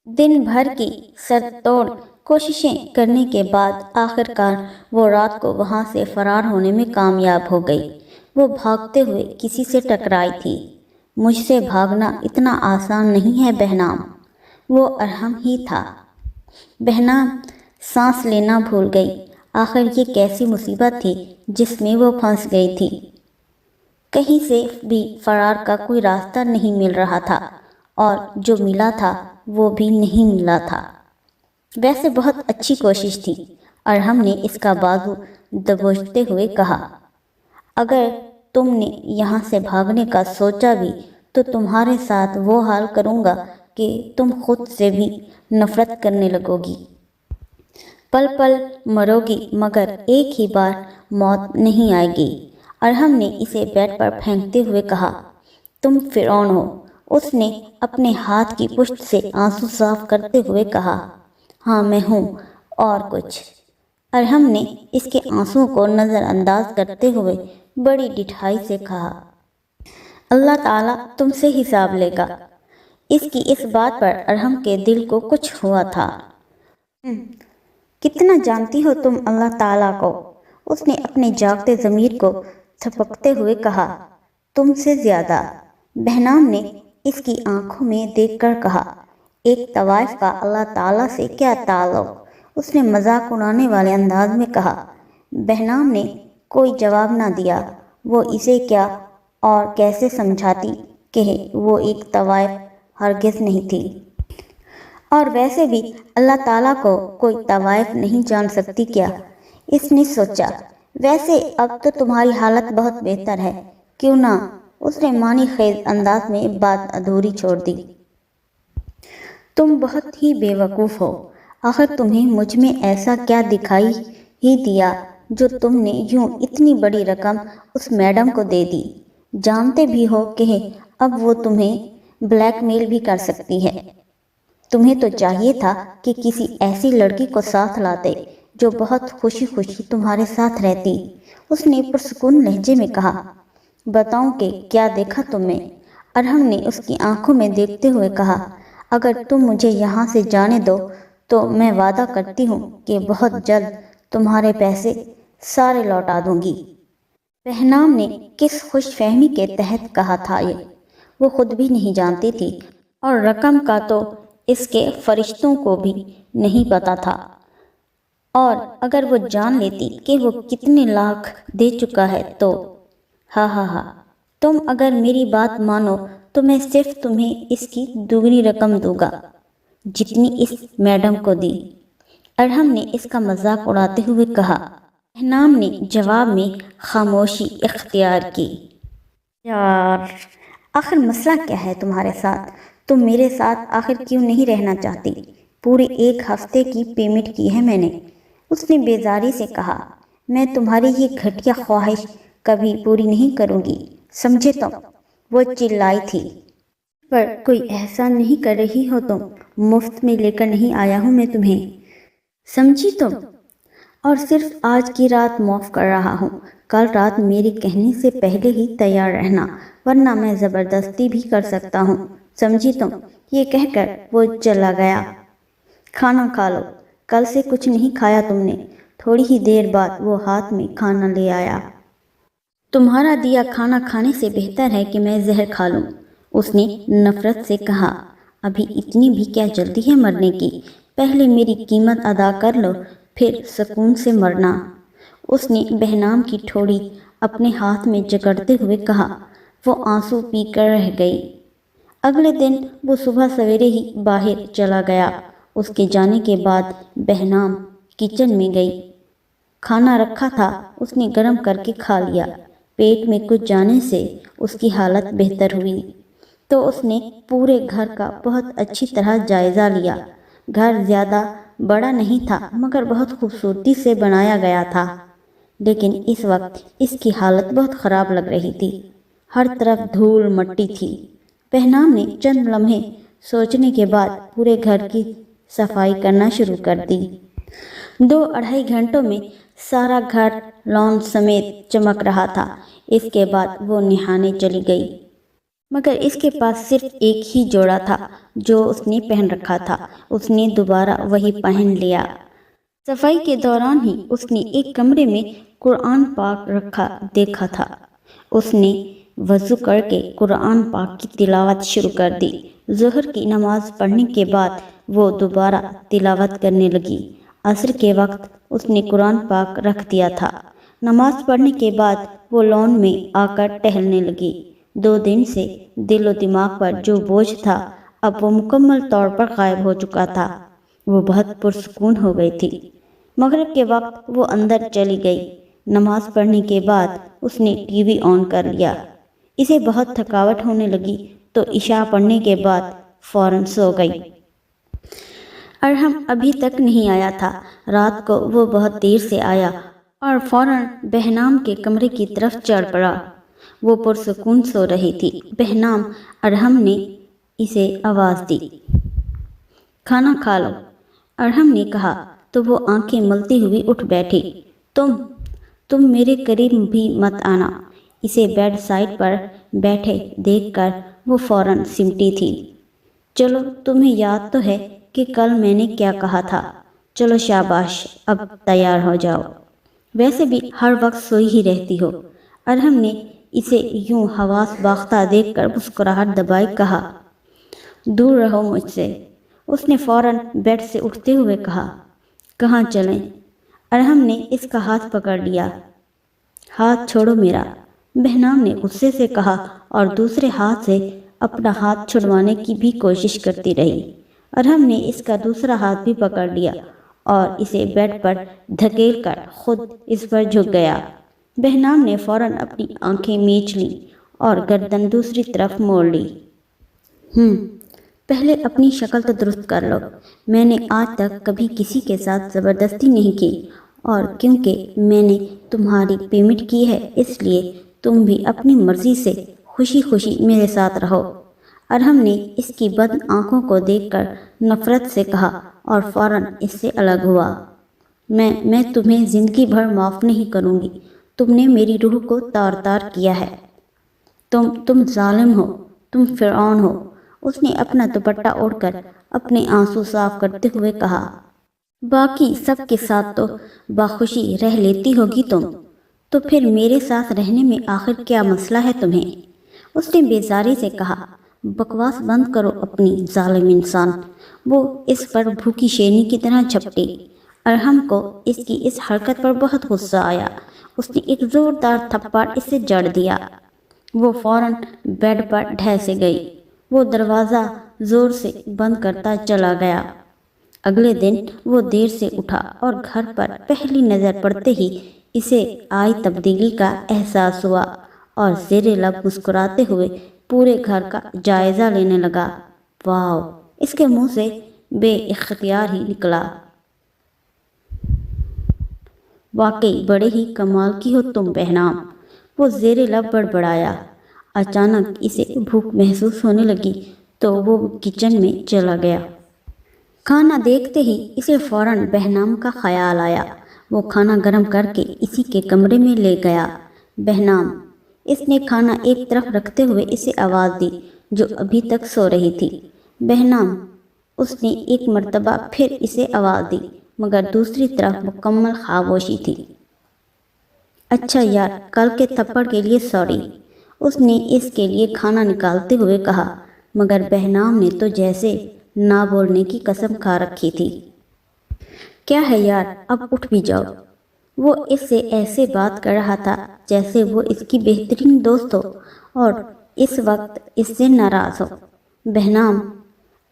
دن بھر کی سر توڑ کوششیں کرنے کے بعد آخرکار وہ رات کو وہاں سے فرار ہونے میں کامیاب ہو گئی۔ وہ بھاگتے ہوئے کسی سے ٹکرائی تھی۔ مجھ سے بھاگنا اتنا آسان نہیں ہے بہنام، وہ ارحم ہی تھا۔ بہنام سانس لینا بھول گئی۔ آخر یہ کیسی مصیبت تھی جس میں وہ پھنس گئی تھی۔ کہیں سے بھی فرار کا کوئی راستہ نہیں مل رہا تھا، اور جو ملا تھا وہ بھی نہیں ملا تھا۔ ویسے بہت اچھی کوشش تھی، ارحم نے اس کا بازو دبوچتے ہوئے کہا۔ اگر تم نے یہاں سے بھاگنے کا سوچا بھی تو تمہارے ساتھ وہ حال کروں گا کہ تم خود سے بھی نفرت کرنے لگو گی۔ پل پل مرو گی مگر ایک ہی بار موت نہیں آئے گی۔ ارحم نے اسے بیڈ پر پھینکتے ہوئے کہا۔ تم فرعون ہو، اس نے اپنے ہاتھ کی پشت سے آنسو صاف کرتے ہوئے کہا۔ ہاں میں ہوں، اور کچھ؟ ارحم نے اس کے آنسو کو نظر انداز کرتے ہوئے بڑی ڈٹھائی سے کہا۔ اللہ تعالیٰ تم سے حساب لے گا۔ اس کی اس بات پر ارحم کے دل کو کچھ ہوا تھا۔ کتنا جانتی ہو تم اللہ تعالیٰ کو؟ اس نے اپنے جاگتے ضمیر کو تھپکتے ہوئے کہا۔ تم سے زیادہ، بہنام نے اس کی آنکھوں میں دیکھ کر کہا۔ ایک طوائف کا اللہ تعالیٰ سے کیا تعلق؟ اس نے مذاق اڑانے والے انداز میں کہا۔ بہنام نے کوئی جواب نہ دیا۔ وہ اسے کیا اور کیسے سمجھاتی کہ وہ ایک طوائف ہرگز نہیں تھی، اور ویسے بھی اللہ تعالیٰ کو کوئی طوائف نہیں جان سکتی کیا؟ اس نے سوچا۔ ویسے اب تو تمہاری حالت بہت بہتر ہے، کیوں نہ؟ اس نے معنی خیز انداز میں بات ادھوری چھوڑ دی۔ تم بہت ہی بے وقوف ہو۔ آخر تمہیں مجھ میں ایسا کیا دکھائی ہی دیا جو تم نے یوں اتنی بڑی رقم اس میڈم کو دے دی؟ جانتے بھی ہو کہ اب وہ تمہیں بلیک میل بھی کر سکتی ہے۔ تمہیں تو چاہیے تھا کہ کسی ایسی لڑکی کو ساتھ لاتے جو بہت خوشی خوشی تمہارے ساتھ رہتی۔ اس نے پرسکون لہجے میں کہا۔ بتاؤں کہ کیا دیکھا تم نے؟ ارحم نے اس کی آنکھوں میں دیکھتے ہوئے کہا۔ اگر تم مجھے یہاں سے جانے دو تو میں وعدہ کرتی ہوں کہ بہت جلد تمہارے پیسے سارے لوٹا دوں گی۔ بہنام نے کس خوش فہمی کے تحت کہا تھا یہ وہ خود بھی نہیں جانتی تھی، اور رقم کا تو اس کے فرشتوں کو بھی نہیں پتا تھا، اور اگر وہ جان لیتی کہ وہ کتنے لاکھ دے چکا ہے تو ہاں ہاں ہاں، تم اگر میری بات مانو تو میں صرف تمہیں اس کی دوگنی رقم دوں گا جتنی اس میڈم کو دی۔ ارحم نے اس کا مذاق اڑاتے ہوئے کہا۔ بہنام نے جواب میں خاموشی اختیار کی۔ یار، آخر مسئلہ کیا ہے تمہارے ساتھ؟ تم میرے ساتھ آخر کیوں نہیں رہنا چاہتی؟ پورے 1 ہفتے کی پیمنٹ کی ہے میں نے، اس نے بیزاری سے کہا۔ میں تمہاری یہ گھٹیا خواہش کبھی پوری نہیں کروں گی، سمجھے تم؟ وہ چلائی تھی۔ پر کوئی احسان نہیں کر رہی ہو تم، مفت میں لے کر نہیں آیا ہوں میں تمہیں، سمجھی تم؟ اور صرف آج کی رات معاف کر رہا ہوں، کل رات میرے کہنے سے پہلے ہی تیار رہنا، ورنہ میں زبردستی بھی کر سکتا ہوں، سمجھی تم؟ یہ کہہ کر وہ چلا گیا۔ کھانا کھا لو، کل سے کچھ نہیں کھایا تم نے۔ تھوڑی ہی دیر بعد وہ ہاتھ میں کھانا لے آیا۔ تمہارا دیا کھانا کھانے سے بہتر ہے کہ میں زہر کھا لوں، اس نے نفرت سے کہا۔ ابھی اتنی بھی کیا جلدی ہے مرنے کی؟ پہلے میری قیمت ادا کر لو، پھر سکون سے مرنا، اس نے بہنام کی ٹھوڑی اپنے ہاتھ میں جکڑتے ہوئے کہا۔ وہ آنسو پی کر رہ گئی۔ اگلے دن وہ صبح سویرے ہی باہر چلا گیا۔ اس کے جانے کے بعد بہنام کچن میں گئی۔ کھانا رکھا تھا، اس نے گرم کر کے کھا لیا۔ پیٹ میں کچھ جانے سے اس کی حالت بہتر ہوئی تو اس نے پورے گھر کا بہت اچھی طرح جائزہ لیا۔ گھر زیادہ بڑا نہیں تھا مگر بہت خوبصورتی سے بنایا گیا تھا، لیکن اس وقت اس کی حالت بہت خراب لگ رہی تھی۔ ہر طرف دھول مٹی تھی۔ بہنام نے چند لمحے سوچنے کے بعد پورے گھر کی صفائی کرنا شروع کر دی۔ 2-2.5 گھنٹوں میں سارا گھر لون سمیت چمک رہا تھا۔ اس کے بعد وہ نہانے چلی گئی، مگر اس کے پاس صرف ایک ہی جوڑا تھا جو اس نے پہن رکھا تھا۔ اس نے دوبارہ وہی پہن لیا۔ صفائی کے دوران ہی اس نے ایک کمرے میں قرآن پاک رکھا دیکھا تھا۔ اس نے وضو کر کے قرآن پاک کی تلاوت شروع کر دی۔ ظہر کی نماز پڑھنے کے بعد وہ دوبارہ تلاوت کرنے لگی۔ عصر کے وقت اس نے قرآن پاک رکھ دیا تھا۔ نماز پڑھنے کے بعد وہ لون میں آ کر ٹہلنے لگی۔ 2 دن سے دل و دماغ پر جو بوجھ تھا اب وہ مکمل طور پر غائب ہو چکا تھا۔ وہ بہت پرسکون ہو گئی تھی۔ مغرب کے وقت وہ اندر چلی گئی۔ نماز پڑھنے کے بعد اس نے ٹی وی آن کر لیا۔ اسے بہت تھکاوٹ ہونے لگی تو عشاء پڑھنے کے بعد فوراً سو گئی۔ ارحم ابھی تک نہیں آیا تھا۔ رات کو وہ بہت دیر سے آیا اور فوراً بہنام کے کمرے کی طرف چڑھ پڑا۔ وہ پرسکون سو رہی تھی۔ بہنام ارحم نے اسے آواز دی، کھانا کھا لو۔ ارحم نے کہا تو وہ آنکھیں ملتی ہوئی اٹھ بیٹھی۔ تم میرے قریب بھی مت آنا۔ اسے بیڈ سائڈ پر بیٹھے دیکھ کر وہ فوراً سمٹی تھی۔ چلو تمہیں یاد تو ہے کہ کل میں نے کیا کہا تھا؟ چلو شاباش، اب تیار ہو جاؤ۔ ویسے بھی ہر وقت سوئی ہی رہتی ہو۔ ارحم نے اسے یوں حواس باختہ دیکھ کر مسکراہٹ دبائے کہا، دور رہو مجھ سے۔ اس نے فوراً بیڈ سے اٹھتے ہوئے کہا، کہاں چلیں؟ ارحم نے اس کا ہاتھ پکڑ لیا۔ ہاتھ چھوڑو میرا، بہنام نے غصے سے کہا اور دوسرے ہاتھ سے اپنا ہاتھ چھڑوانے کی بھی کوشش کرتی رہی۔ ارحم نے اس کا دوسرا ہاتھ بھی پکڑ لیا اور اسے بیڈ پر دھکیل کر خود اس پر جھک گیا۔ بہنام نے فوراً اپنی آنکھیں میچ لیں اور گردن دوسری طرف موڑ لی۔ پہلے اپنی شکل تو درست کر لو۔ میں نے آج تک کبھی کسی کے ساتھ زبردستی نہیں کی، اور کیونکہ میں نے تمہاری پیمنٹ کی ہے اس لیے تم بھی اپنی مرضی سے خوشی خوشی میرے ساتھ رہو۔ ارحم نے اس کی بد آنکھوں کو دیکھ کر نفرت سے کہا اور فوراً اس سے الگ ہوا۔ میں تمہیں زندگی بھر معاف نہیں کروں گی۔ تم نے میری روح کو تار تار کیا ہے۔ تم ظالم ہو، تم فرعون ہو۔ اس نے اپنا دوپٹہ اوڑھ کر اپنے آنسو صاف کرتے ہوئے کہا، باقی سب کے ساتھ تو باخوشی رہ لیتی ہوگی تم، تو پھر میرے ساتھ رہنے میں آخر کیا مسئلہ ہے تمہیں؟ اس نے بیزاری سے کہا، بکواس بند کرو اپنی، ظالم انسان۔ وہ اس پر بھوکی شیرنی کی طرح جھپٹی۔ ارحم کو اس کی اس حرکت پر بہت غصہ آیا۔ اس نے ایک زوردار تھپڑ اسے جڑ دیا۔ وہ فوراً بیڈ پر ڈھیسے گئی۔ وہ دروازہ زور سے بند کرتا چلا گیا۔ اگلے دن وہ دیر سے اٹھا اور گھر پر پہلی نظر پڑتے ہی اسے آئی تبدیلی کا احساس ہوا اور زیر لب مسکراتے ہوئے پورے گھر کا جائزہ لینے لگا۔ واو! اس کے منہ سے بے اختیار ہی نکلا، واقعی بڑے ہی کمال کی ہو تم بہنام۔ وہ زیر لب بڑبڑایا۔ اچانک اسے بھوک محسوس ہونے لگی تو وہ کچن میں چلا گیا۔ کھانا دیکھتے ہی اسے فوراً بہنام کا خیال آیا۔ وہ کھانا گرم کر کے اسی کے کمرے میں لے گیا۔ بہنام! اس نے کھانا ایک طرف رکھتے ہوئے اسے آواز دی جو ابھی تک سو رہی تھی۔ بہنام! اس نے ایک مرتبہ پھر اسے آواز دی مگر دوسری طرف مکمل خاموشی تھی۔ اچھا یار، کل کے تھپڑ کے لیے سوری، اس نے اس کے لیے کھانا نکالتے ہوئے کہا، مگر بہنام نے تو جیسے نہ بولنے کی قسم کھا رکھی تھی۔ کیا ہے یار، اب اٹھ بھی جاؤ۔ وہ اس سے ایسے بات کر رہا تھا جیسے وہ اس کی بہترین دوست ہو اور اس وقت اس سے ناراض ہو۔ بہنام!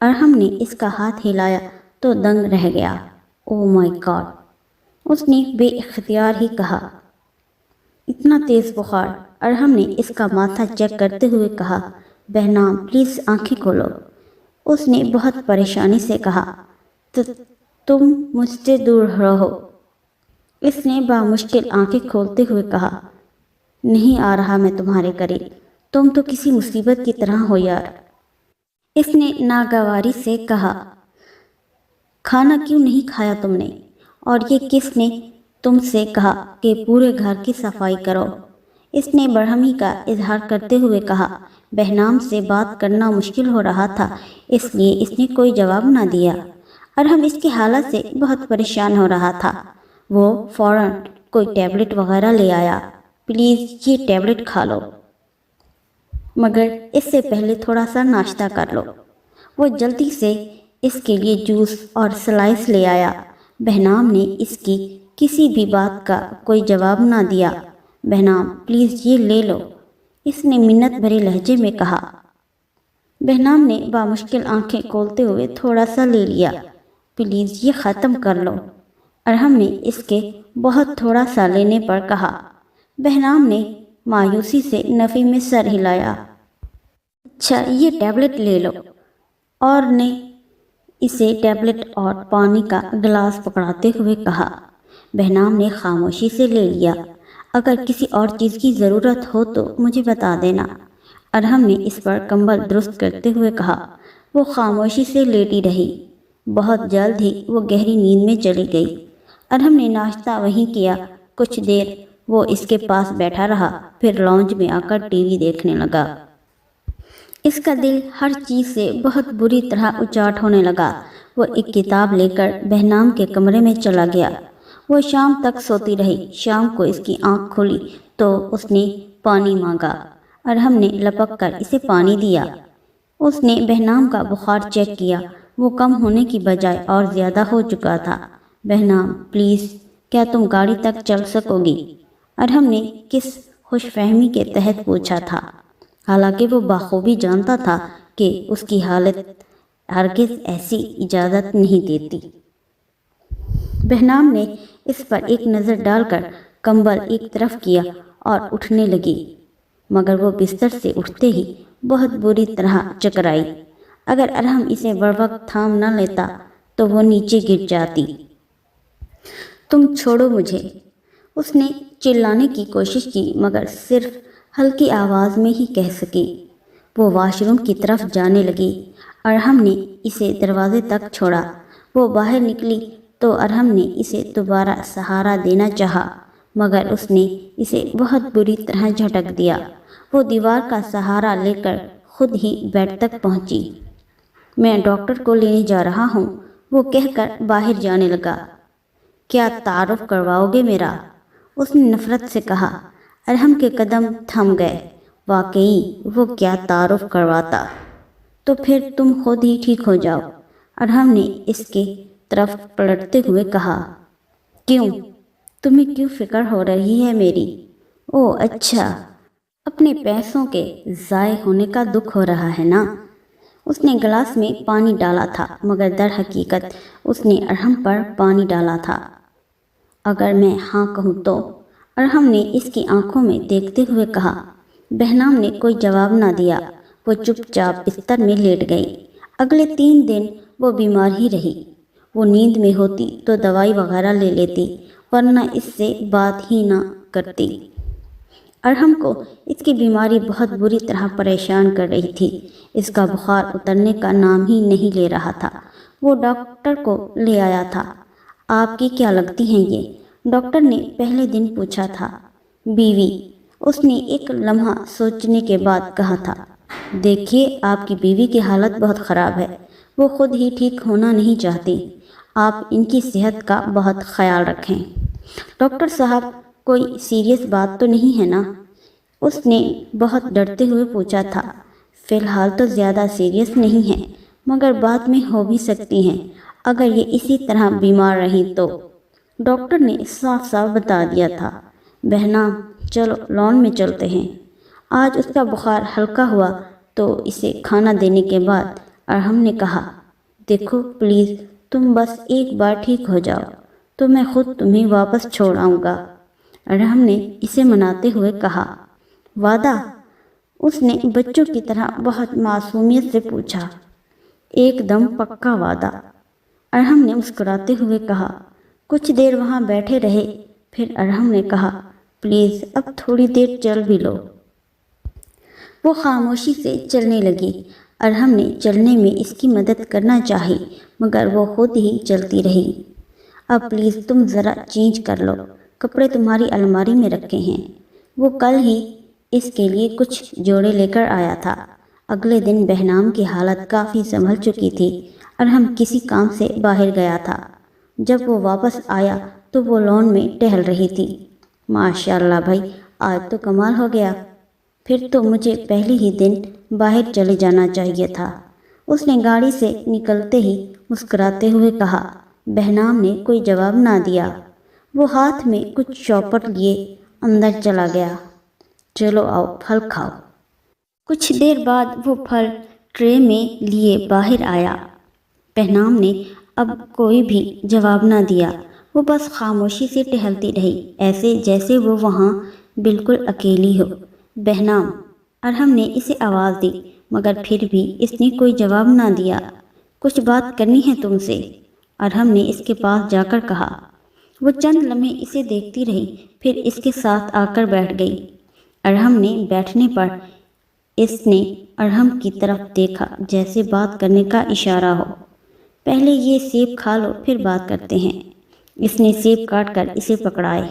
ارحم نے اس کا ہاتھ ہلایا تو دنگ رہ گیا۔ او مائی گاڈ! اس نے بے اختیار ہی کہا۔ اتنا تیز بخار؟ ارحم نے اس کا ماتھا چیک کرتے ہوئے کہا۔ بہنام پلیز آنکھیں کھولو۔ اس نے بہت پریشانی سے کہا، تم مجھ سے دور رہو۔ اس نے بامشکل آنکھیں کھولتے ہوئے کہا، نہیں آ رہا میں تمہارے قریب، تم تو کسی مصیبت کی طرح ہو یار۔ اس نے ناگواری سے کہا، کھانا کیوں نہیں کھایا تم نے؟ اور یہ کس نے تم سے کہا کہ پورے گھر کی صفائی کرو؟ اس نے برہمی کا اظہار کرتے ہوئے کہا۔ بہنام سے بات کرنا مشکل ہو رہا تھا، اس لیے اس نے کوئی جواب نہ دیا۔ ارحم اس کی حالت سے بہت پریشان ہو رہا تھا۔ وہ فوراً کوئی ٹیبلٹ وغیرہ لے آیا۔ پلیز یہ ٹیبلٹ کھا لو، مگر اس سے پہلے تھوڑا سا ناشتہ کر لو۔ وہ جلدی سے اس کے لیے جوس اور سلائس لے آیا۔ بہنام نے اس کی کسی بھی بات کا کوئی جواب نہ دیا۔ بہنام پلیز یہ لے لو، اس نے منت بھرے لہجے میں کہا۔ بہنام نے بامشکل آنکھیں کھولتے ہوئے تھوڑا سا لے لیا۔ پلیز یہ ختم کر لو، ارحم نے اس کے بہت تھوڑا سا لینے پر کہا۔ بہنام نے مایوسی سے نفی میں سر ہلایا۔ اچھا یہ ٹیبلٹ لے لو، اور نے اسے ٹیبلٹ اور پانی کا گلاس پکڑاتے ہوئے کہا۔ بہنام نے خاموشی سے لے لیا۔ اگر کسی اور چیز کی ضرورت ہو تو مجھے بتا دینا، ارحم نے اس پر کمبل درست کرتے ہوئے کہا۔ وہ خاموشی سے لیٹی رہی۔ بہت جلد ہی وہ گہری نیند میں چلی گئی۔ ارحم نے ناشتہ وہیں کیا۔ کچھ دیر وہ اس کے پاس بیٹھا رہا، پھر لاؤنج میں آ کر ٹی وی دیکھنے لگا۔ اس کا دل ہر چیز سے بہت بری طرح اچاٹ ہونے لگا۔ وہ ایک کتاب لے کر بہنام کے کمرے میں چلا گیا۔ وہ شام تک سوتی رہی۔ شام کو اس کی آنکھ کھلی تو اس نے پانی مانگا۔ ارحم نے لپک کر اسے پانی دیا۔ اس نے بہنام کا بخار چیک کیا۔ وہ کم ہونے کی بجائے اور زیادہ ہو چکا تھا۔ بہنام پلیز کیا تم گاڑی تک چل سکو گی؟ ارحم نے کس خوش فہمی کے تحت پوچھا تھا، حالانکہ وہ بخوبی جانتا تھا کہ اس کی حالت ہرگز ایسی اجازت نہیں دیتی۔ بہنام نے اس پر ایک نظر ڈال کر کمبل ایک طرف کیا اور اٹھنے لگی، مگر وہ بستر سے اٹھتے ہی بہت بری طرح چکرائی۔ اگر ارحم اسے بروقت تھام نہ لیتا تو وہ نیچے گر جاتی۔ تم چھوڑو مجھے، اس نے چلانے کی کوشش کی مگر صرف ہلکی آواز میں ہی کہہ سکی۔ وہ واش روم کی طرف جانے لگی۔ ارحم نے اسے دروازے تک چھوڑا۔ وہ باہر نکلی تو ارحم نے اسے دوبارہ سہارا دینا چاہا، مگر اس نے اسے بہت بری طرح جھٹک دیا۔ وہ دیوار کا سہارا لے کر خود ہی بیڈ تک پہنچی۔ میں ڈاکٹر کو لینے جا رہا ہوں، وہ کہہ کر باہر جانے لگا۔ کیا تعارف کرواؤ گے میرا؟ اس نے نفرت سے کہا۔ ارحم کے قدم تھم گئے۔ واقعی وہ کیا تعارف کرواتا؟ تو پھر تم خود ہی ٹھیک ہو جاؤ، ارحم نے اس کی طرف پلٹتے ہوئے کہا۔ کیوں؟ تمہیں کیوں فکر ہو رہی ہے میری؟ او اچھا، اپنے پیسوں کے ضائع ہونے کا دکھ ہو رہا ہے نا؟ اس نے گلاس میں پانی ڈالا تھا مگر در حقیقت اس نے ارحم پر پانی ڈالا تھا۔ اگر میں ہاں کہوں تو؟ ارحم نے اس کی آنکھوں میں دیکھتے ہوئے کہا۔ بہنام نے کوئی جواب نہ دیا۔ وہ چپ چاپ بستر میں لیٹ گئی۔ اگلے 3 دن وہ بیمار ہی رہی۔ وہ نیند میں ہوتی تو دوائی وغیرہ لے لیتی، ورنہ اس سے بات ہی نہ کرتی۔ ارحم کو اس کی بیماری بہت بری طرح پریشان کر رہی تھی۔ اس کا بخار اترنے کا نام ہی نہیں لے رہا تھا۔ وہ ڈاکٹر کو لے آیا تھا۔ آپ کی کیا لگتی ہیں یہ؟ ڈاکٹر نے پہلے دن پوچھا تھا۔ بیوی، اس نے ایک لمحہ سوچنے کے بعد کہا تھا۔ دیکھیے آپ کی بیوی کی حالت بہت خراب ہے، وہ خود ہی ٹھیک ہونا نہیں چاہتی۔ آپ ان کی صحت کا بہت خیال رکھیں۔ ڈاکٹر صاحب کوئی سیریس بات تو نہیں ہے نا؟ اس نے بہت ڈرتے ہوئے پوچھا تھا۔ فی الحال تو زیادہ سیریس نہیں ہے، مگر بعد میں ہو بھی سکتی ہیں اگر یہ اسی طرح بیمار رہیں تو، ڈاکٹر نے صاف صاف بتا دیا تھا۔ بہنام چلو لان میں چلتے ہیں۔ آج اس کا بخار ہلکا ہوا تو اسے کھانا دینے کے بعد ارحم نے کہا، دیکھو پلیز تم بس ایک بار ٹھیک ہو جاؤ تو میں خود تمہیں واپس چھوڑ آؤں گا، ارحم نے اسے مناتے ہوئے کہا۔ وعدہ؟ اس نے بچوں کی طرح بہت معصومیت سے پوچھا۔ ایک دم پکا وعدہ، ارحم نے مسکراتے ہوئے کہا۔ کچھ دیر وہاں بیٹھے رہے، پھر ارحم نے کہا، پلیز اب تھوڑی دیر چل بھی لو۔ وہ خاموشی سے چلنے لگی۔ ارحم نے چلنے میں اس کی مدد کرنا چاہی مگر وہ خود ہی چلتی رہی۔ اب پلیز تم ذرا چینج کر لو، کپڑے تمہاری الماری میں رکھے ہیں۔ وہ کل ہی اس کے لیے کچھ جوڑے لے کر آیا تھا۔ اگلے دن بہنام کی حالت کافی سنبھل چکی تھی۔ ارحم کسی کام سے باہر گیا تھا۔ جب وہ واپس آیا تو وہ لان میں ٹہل رہی تھی۔ ماشاءاللہ بھائی، آج تو کمال ہو گیا، پھر تو مجھے پہلے ہی دن باہر چلے جانا چاہیے تھا، اس نے گاڑی سے نکلتے ہی مسکراتے ہوئے کہا۔ بہنام نے کوئی جواب نہ دیا۔ وہ ہاتھ میں کچھ چوپڑ لیے اندر چلا گیا۔ چلو آؤ پھل کھاؤ۔ کچھ دیر بعد وہ پھل ٹرے میں لیے باہر آیا۔ بہنام نے اب کوئی بھی جواب نہ دیا، وہ بس خاموشی سے ٹہلتی رہی، ایسے جیسے وہ وہاں بالکل اکیلی ہو۔ بہنام، ارحم نے اسے آواز دی مگر پھر بھی اس نے کوئی جواب نہ دیا۔ کچھ بات کرنی ہے تم سے، ارحم نے اس کے پاس جا کر کہا۔ وہ چند لمحے اسے دیکھتی رہی، پھر اس کے ساتھ آ کر بیٹھ گئی۔ ارحم نے بیٹھنے پر اس نے ارحم کی طرف دیکھا جیسے بات کرنے کا اشارہ ہو۔ پہلے یہ سیب کھا لو پھر بات کرتے ہیں۔ اس نے سیب کاٹ کر اسے پکڑائے۔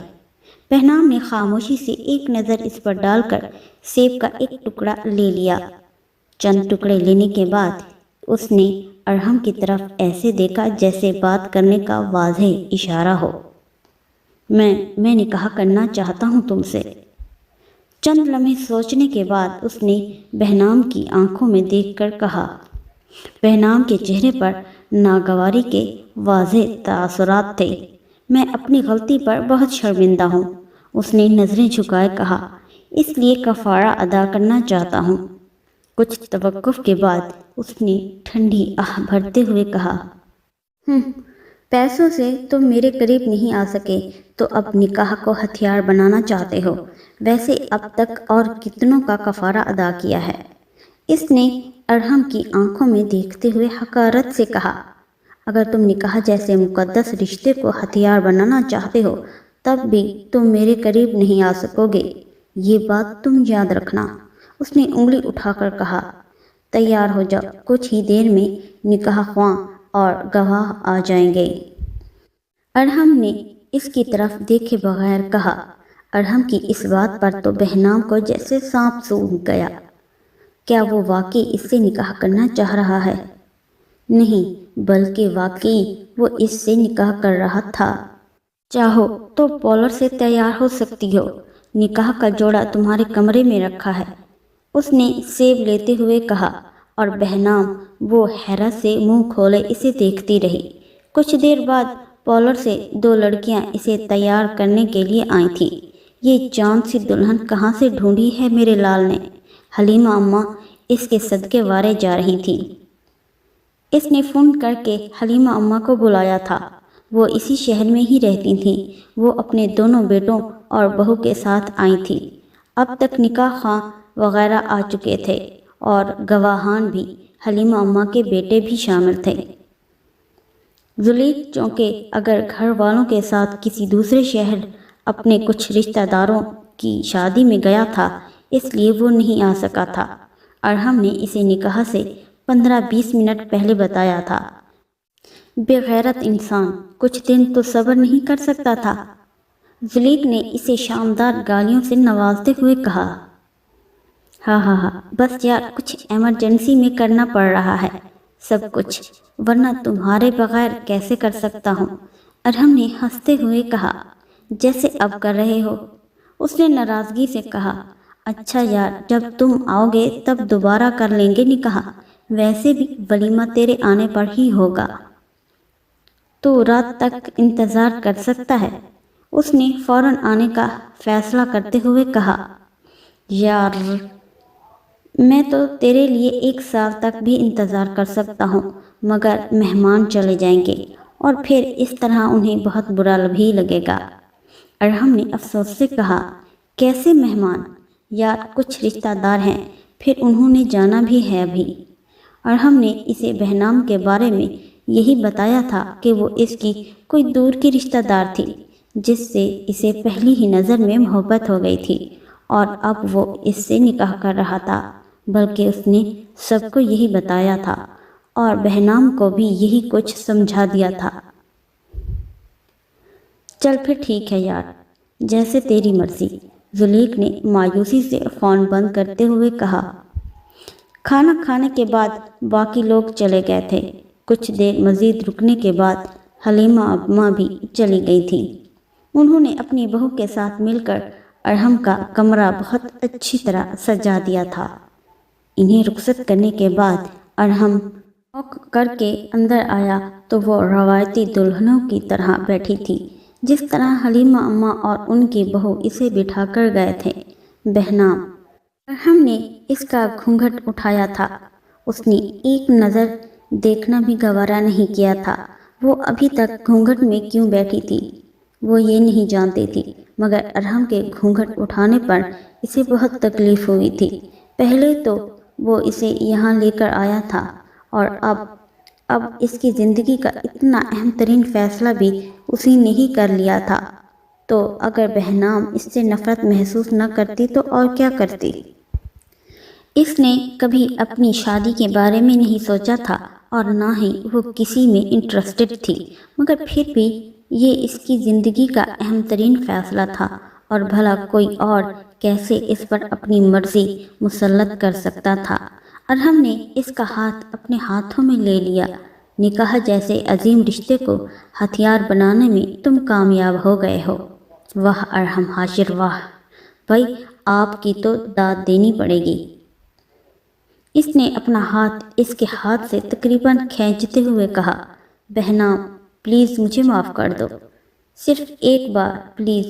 بہنام نے خاموشی سے ایک نظر اس پر ڈال کر سیب کا ایک ٹکڑا لے لیا۔ چند ٹکڑے لینے کے بعد اس نے ارحم کی طرف ایسے دیکھا جیسے بات کرنے کا واضح اشارہ ہو۔ میں نکاح کرنا چاہتا ہوں تم سے۔ چند لمحے سوچنے کے بعد اس نے بہنام کی آنکھوں میں دیکھ کر کہا۔ بہنام کے چہرے پر ناگواری کے واضح تاثرات تھے۔ میں اپنی غلطی پر بہت شرمندہ ہوں، اس نے نظریں جھکائے کہا، اس لیے کفارہ ادا کرنا چاہتا ہوں۔ کچھ توقف کے بعد اس نے ٹھنڈی آہ بھرتے ہوئے کہا، پیسوں سے تم میرے قریب نہیں آ سکے تو اب نکاح کو ہتھیار بنانا چاہتے ہو۔ ویسے اب تک اور کتنوں کا کفارہ ادا کیا ہے؟ اس نے ارحم کی آنکھوں میں دیکھتے ہوئے حقارت سے کہا، اگر تم نکاح جیسے مقدس رشتے کو ہتھیار بنانا چاہتے ہو تب بھی تم میرے قریب نہیں آ سکو گے، یہ بات تم یاد رکھنا۔ اس نے انگلی اٹھا کر کہا، تیار ہو جاؤ، کچھ ہی دیر میں نکاح خواں اور گواہ آ جائیں گے۔ ارحم نے اس کی طرف دیکھے بغیر کہا۔ ارحم کی اس بات پر تو بہنام کو جیسے سانپ سونگھ گیا۔ کیا وہ واقعی اس سے نکاح کرنا چاہ رہا ہے؟ نہیں، بلکہ واقعی وہ اس سے نکاح کر رہا تھا۔ چاہو تو پولر سے تیار ہو سکتی ہو، نکاح کا جوڑا تمہارے کمرے میں رکھا ہے، اس نے سیب لیتے ہوئے کہا، اور بہنام وہ حیرت سے منہ کھولے اسے دیکھتی رہی۔ کچھ دیر بعد پولر سے 2 لڑکیاں اسے تیار کرنے کے لیے آئی تھیں۔ یہ چاند سی دلہن کہاں سے ڈھونڈی ہے میرے لال نے؟ حلیمہ اماں اس کے صدقے وارے جا رہی تھیں۔ اس نے فون کر کے حلیمہ اماں کو بلایا تھا۔ وہ اسی شہر میں ہی رہتی تھیں۔ وہ اپنے دونوں بیٹوں اور بہو کے ساتھ آئی تھیں۔ اب تک نکاح خواں وغیرہ آ چکے تھے اور گواہان بھی، حلیمہ اماں کے بیٹے بھی شامل تھے۔ زلیخ چونکہ اگر گھر والوں کے ساتھ کسی دوسرے شہر اپنے کچھ رشتہ داروں کی شادی میں گیا تھا، اس لیے وہ نہیں آ سکا تھا۔ ارحم نے اسے نکاح سے 15-20 منٹ پہلے بتایا تھا۔ بے غیرت انسان، کچھ دن تو صبر نہیں کر سکتا تھا؟ زلیخ نے اسے شاندار گالیوں سے نوازتے ہوئے کہا۔ ہاں، بس یار کچھ ایمرجنسی میں کرنا پڑ رہا ہے سب کچھ، ورنہ تمہارے بغیر کیسے کر سکتا ہوں؟ ارحم نے ہنستے ہوئے کہا، جیسے اب کر رہے ہو۔ اس نے ناراضگی سے کہا، اچھا یار، جب تم آؤ گے تب دوبارہ کر لیں گے نکاح، ویسے بھی ولیمہ تیرے آنے پر ہی ہوگا، تو رات تک انتظار کر سکتا ہے۔ اس نے فوراً آنے کا فیصلہ کرتے ہوئے کہا، یار میں تو تیرے لیے 1 سال تک بھی انتظار کر سکتا ہوں، مگر مہمان چلے جائیں گے اور پھر اس طرح انہیں بہت برا بھی لگے گا۔ ارحم نے افسوس سے کہا، کیسے مہمان؟ یار کچھ رشتہ دار ہیں، پھر انہوں نے جانا بھی ہے ابھی۔ ارحم نے اسے بہنام کے بارے میں یہی بتایا تھا کہ وہ اس کی کوئی دور کی رشتہ دار تھی جس سے اسے پہلی ہی نظر میں محبت ہو گئی تھی، اور اب وہ اس سے نکاح کر رہا تھا۔ بلکہ اس نے سب کو یہی بتایا تھا اور بہنام کو بھی یہی کچھ سمجھا دیا تھا۔ چل پھر ٹھیک ہے یار، جیسے تیری مرضی، زلیخا نے مایوسی سے فون بند کرتے ہوئے کہا۔ کھانا کھانے کے بعد باقی لوگ چلے گئے تھے۔ کچھ دیر مزید رکنے کے بعد حلیمہ اماں بھی چلی گئی تھیں۔ انہوں نے اپنی بہو کے ساتھ مل کر ارحم کا کمرہ بہت اچھی طرح سجا دیا تھا۔ انہیں رخصت کرنے کے بعد ارحم واک کر کے اندر آیا تو وہ روایتی دلہنوں کی طرح بیٹھی تھی، جس طرح حلیمہ اماں اور ان کی بہو اسے بٹھا کر گئے تھے۔ بہنام، ارحم نے اس کا گھونگھٹ اٹھایا تھا۔ اس نے ایک نظر دیکھنا بھی گوارا نہیں کیا تھا۔ وہ ابھی تک گھونگھٹ میں کیوں بیٹھی تھی وہ یہ نہیں جانتی تھی، مگر ارحم کے گھونگھٹ اٹھانے پر اسے بہت تکلیف ہوئی تھی۔ پہلے تو وہ اسے یہاں لے کر آیا تھا اور اب اس کی زندگی کا اتنا اہم ترین فیصلہ بھی اسی نے ہی کر لیا تھا، تو اگر بہنام اس سے نفرت محسوس نہ کرتی تو اور کیا کرتی؟ اس نے کبھی اپنی شادی کے بارے میں نہیں سوچا تھا اور نہ ہی وہ کسی میں انٹرسٹڈ تھی، مگر پھر بھی یہ اس کی زندگی کا اہم ترین فیصلہ تھا، اور بھلا کوئی اور کیسے اس پر اپنی مرضی مسلط کر سکتا تھا؟ ارحم نے اس کا ہاتھ اپنے ہاتھوں میں لے لیا۔ نکاح جیسے عظیم رشتے کو ہتھیار بنانے میں تم کامیاب ہو گئے ہو۔ واہ ارحم ہاشر، واہ بھائی، آپ کی تو داد دینی پڑے گی۔ اس نے اپنا ہاتھ اس کے ہاتھ سے تقریباً کھینچتے ہوئے کہا۔ بہنام پلیز مجھے معاف کر دو، صرف ایک بار پلیز۔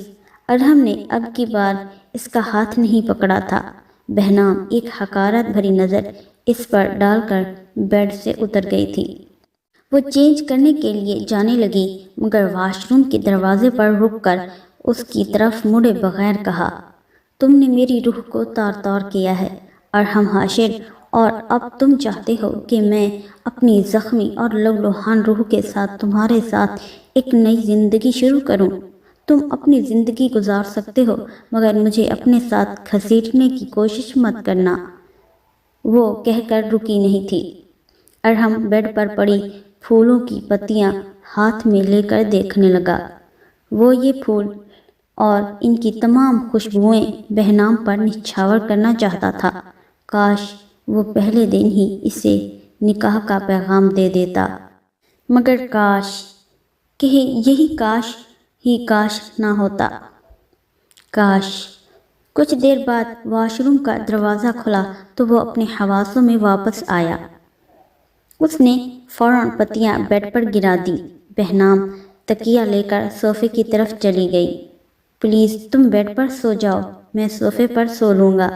ارحم نے اب کی بار اس کا ہاتھ نہیں پکڑا تھا۔ بہنام ایک حقارت بھری نظر اس پر ڈال کر بیڈ سے اتر گئی تھی۔ وہ چینج کرنے کے لیے جانے لگی، مگر واش روم کے دروازے پر رک کر اس کی طرف مڑے بغیر کہا، تم نے میری روح کو تار تار کیا ہے ارحم ہاشر، اور اب تم چاہتے ہو کہ میں اپنی زخمی اور لہولہان روح کے ساتھ تمہارے ساتھ ایک نئی زندگی شروع کروں؟ تم اپنی زندگی گزار سکتے ہو، مگر مجھے اپنے ساتھ گھسیٹنے کی کوشش مت کرنا۔ وہ کہہ کر رکی نہیں تھی۔ ارحم بیڈ پر پڑی پھولوں کی پتیاں ہاتھ میں لے کر دیکھنے لگا۔ وہ یہ پھول اور ان کی تمام خوشبوئیں بہنام پر نچھاور کرنا چاہتا تھا۔ کاش وہ پہلے دن ہی اسے نکاح کا پیغام دے دیتا، مگر کاش کہ یہی کاش ہی کاش نہ ہوتا۔ کاش۔ کچھ دیر بعد واش روم کا دروازہ کھلا تو وہ اپنے حواسوں میں واپس آیا۔ اس نے فوراً پتیاں بیڈ پر گرا دی۔ بہنام تکیہ لے کر صوفے کی طرف چلی گئی۔ پلیز تم بیڈ پر سو جاؤ، میں صوفے پر سو لوں گا،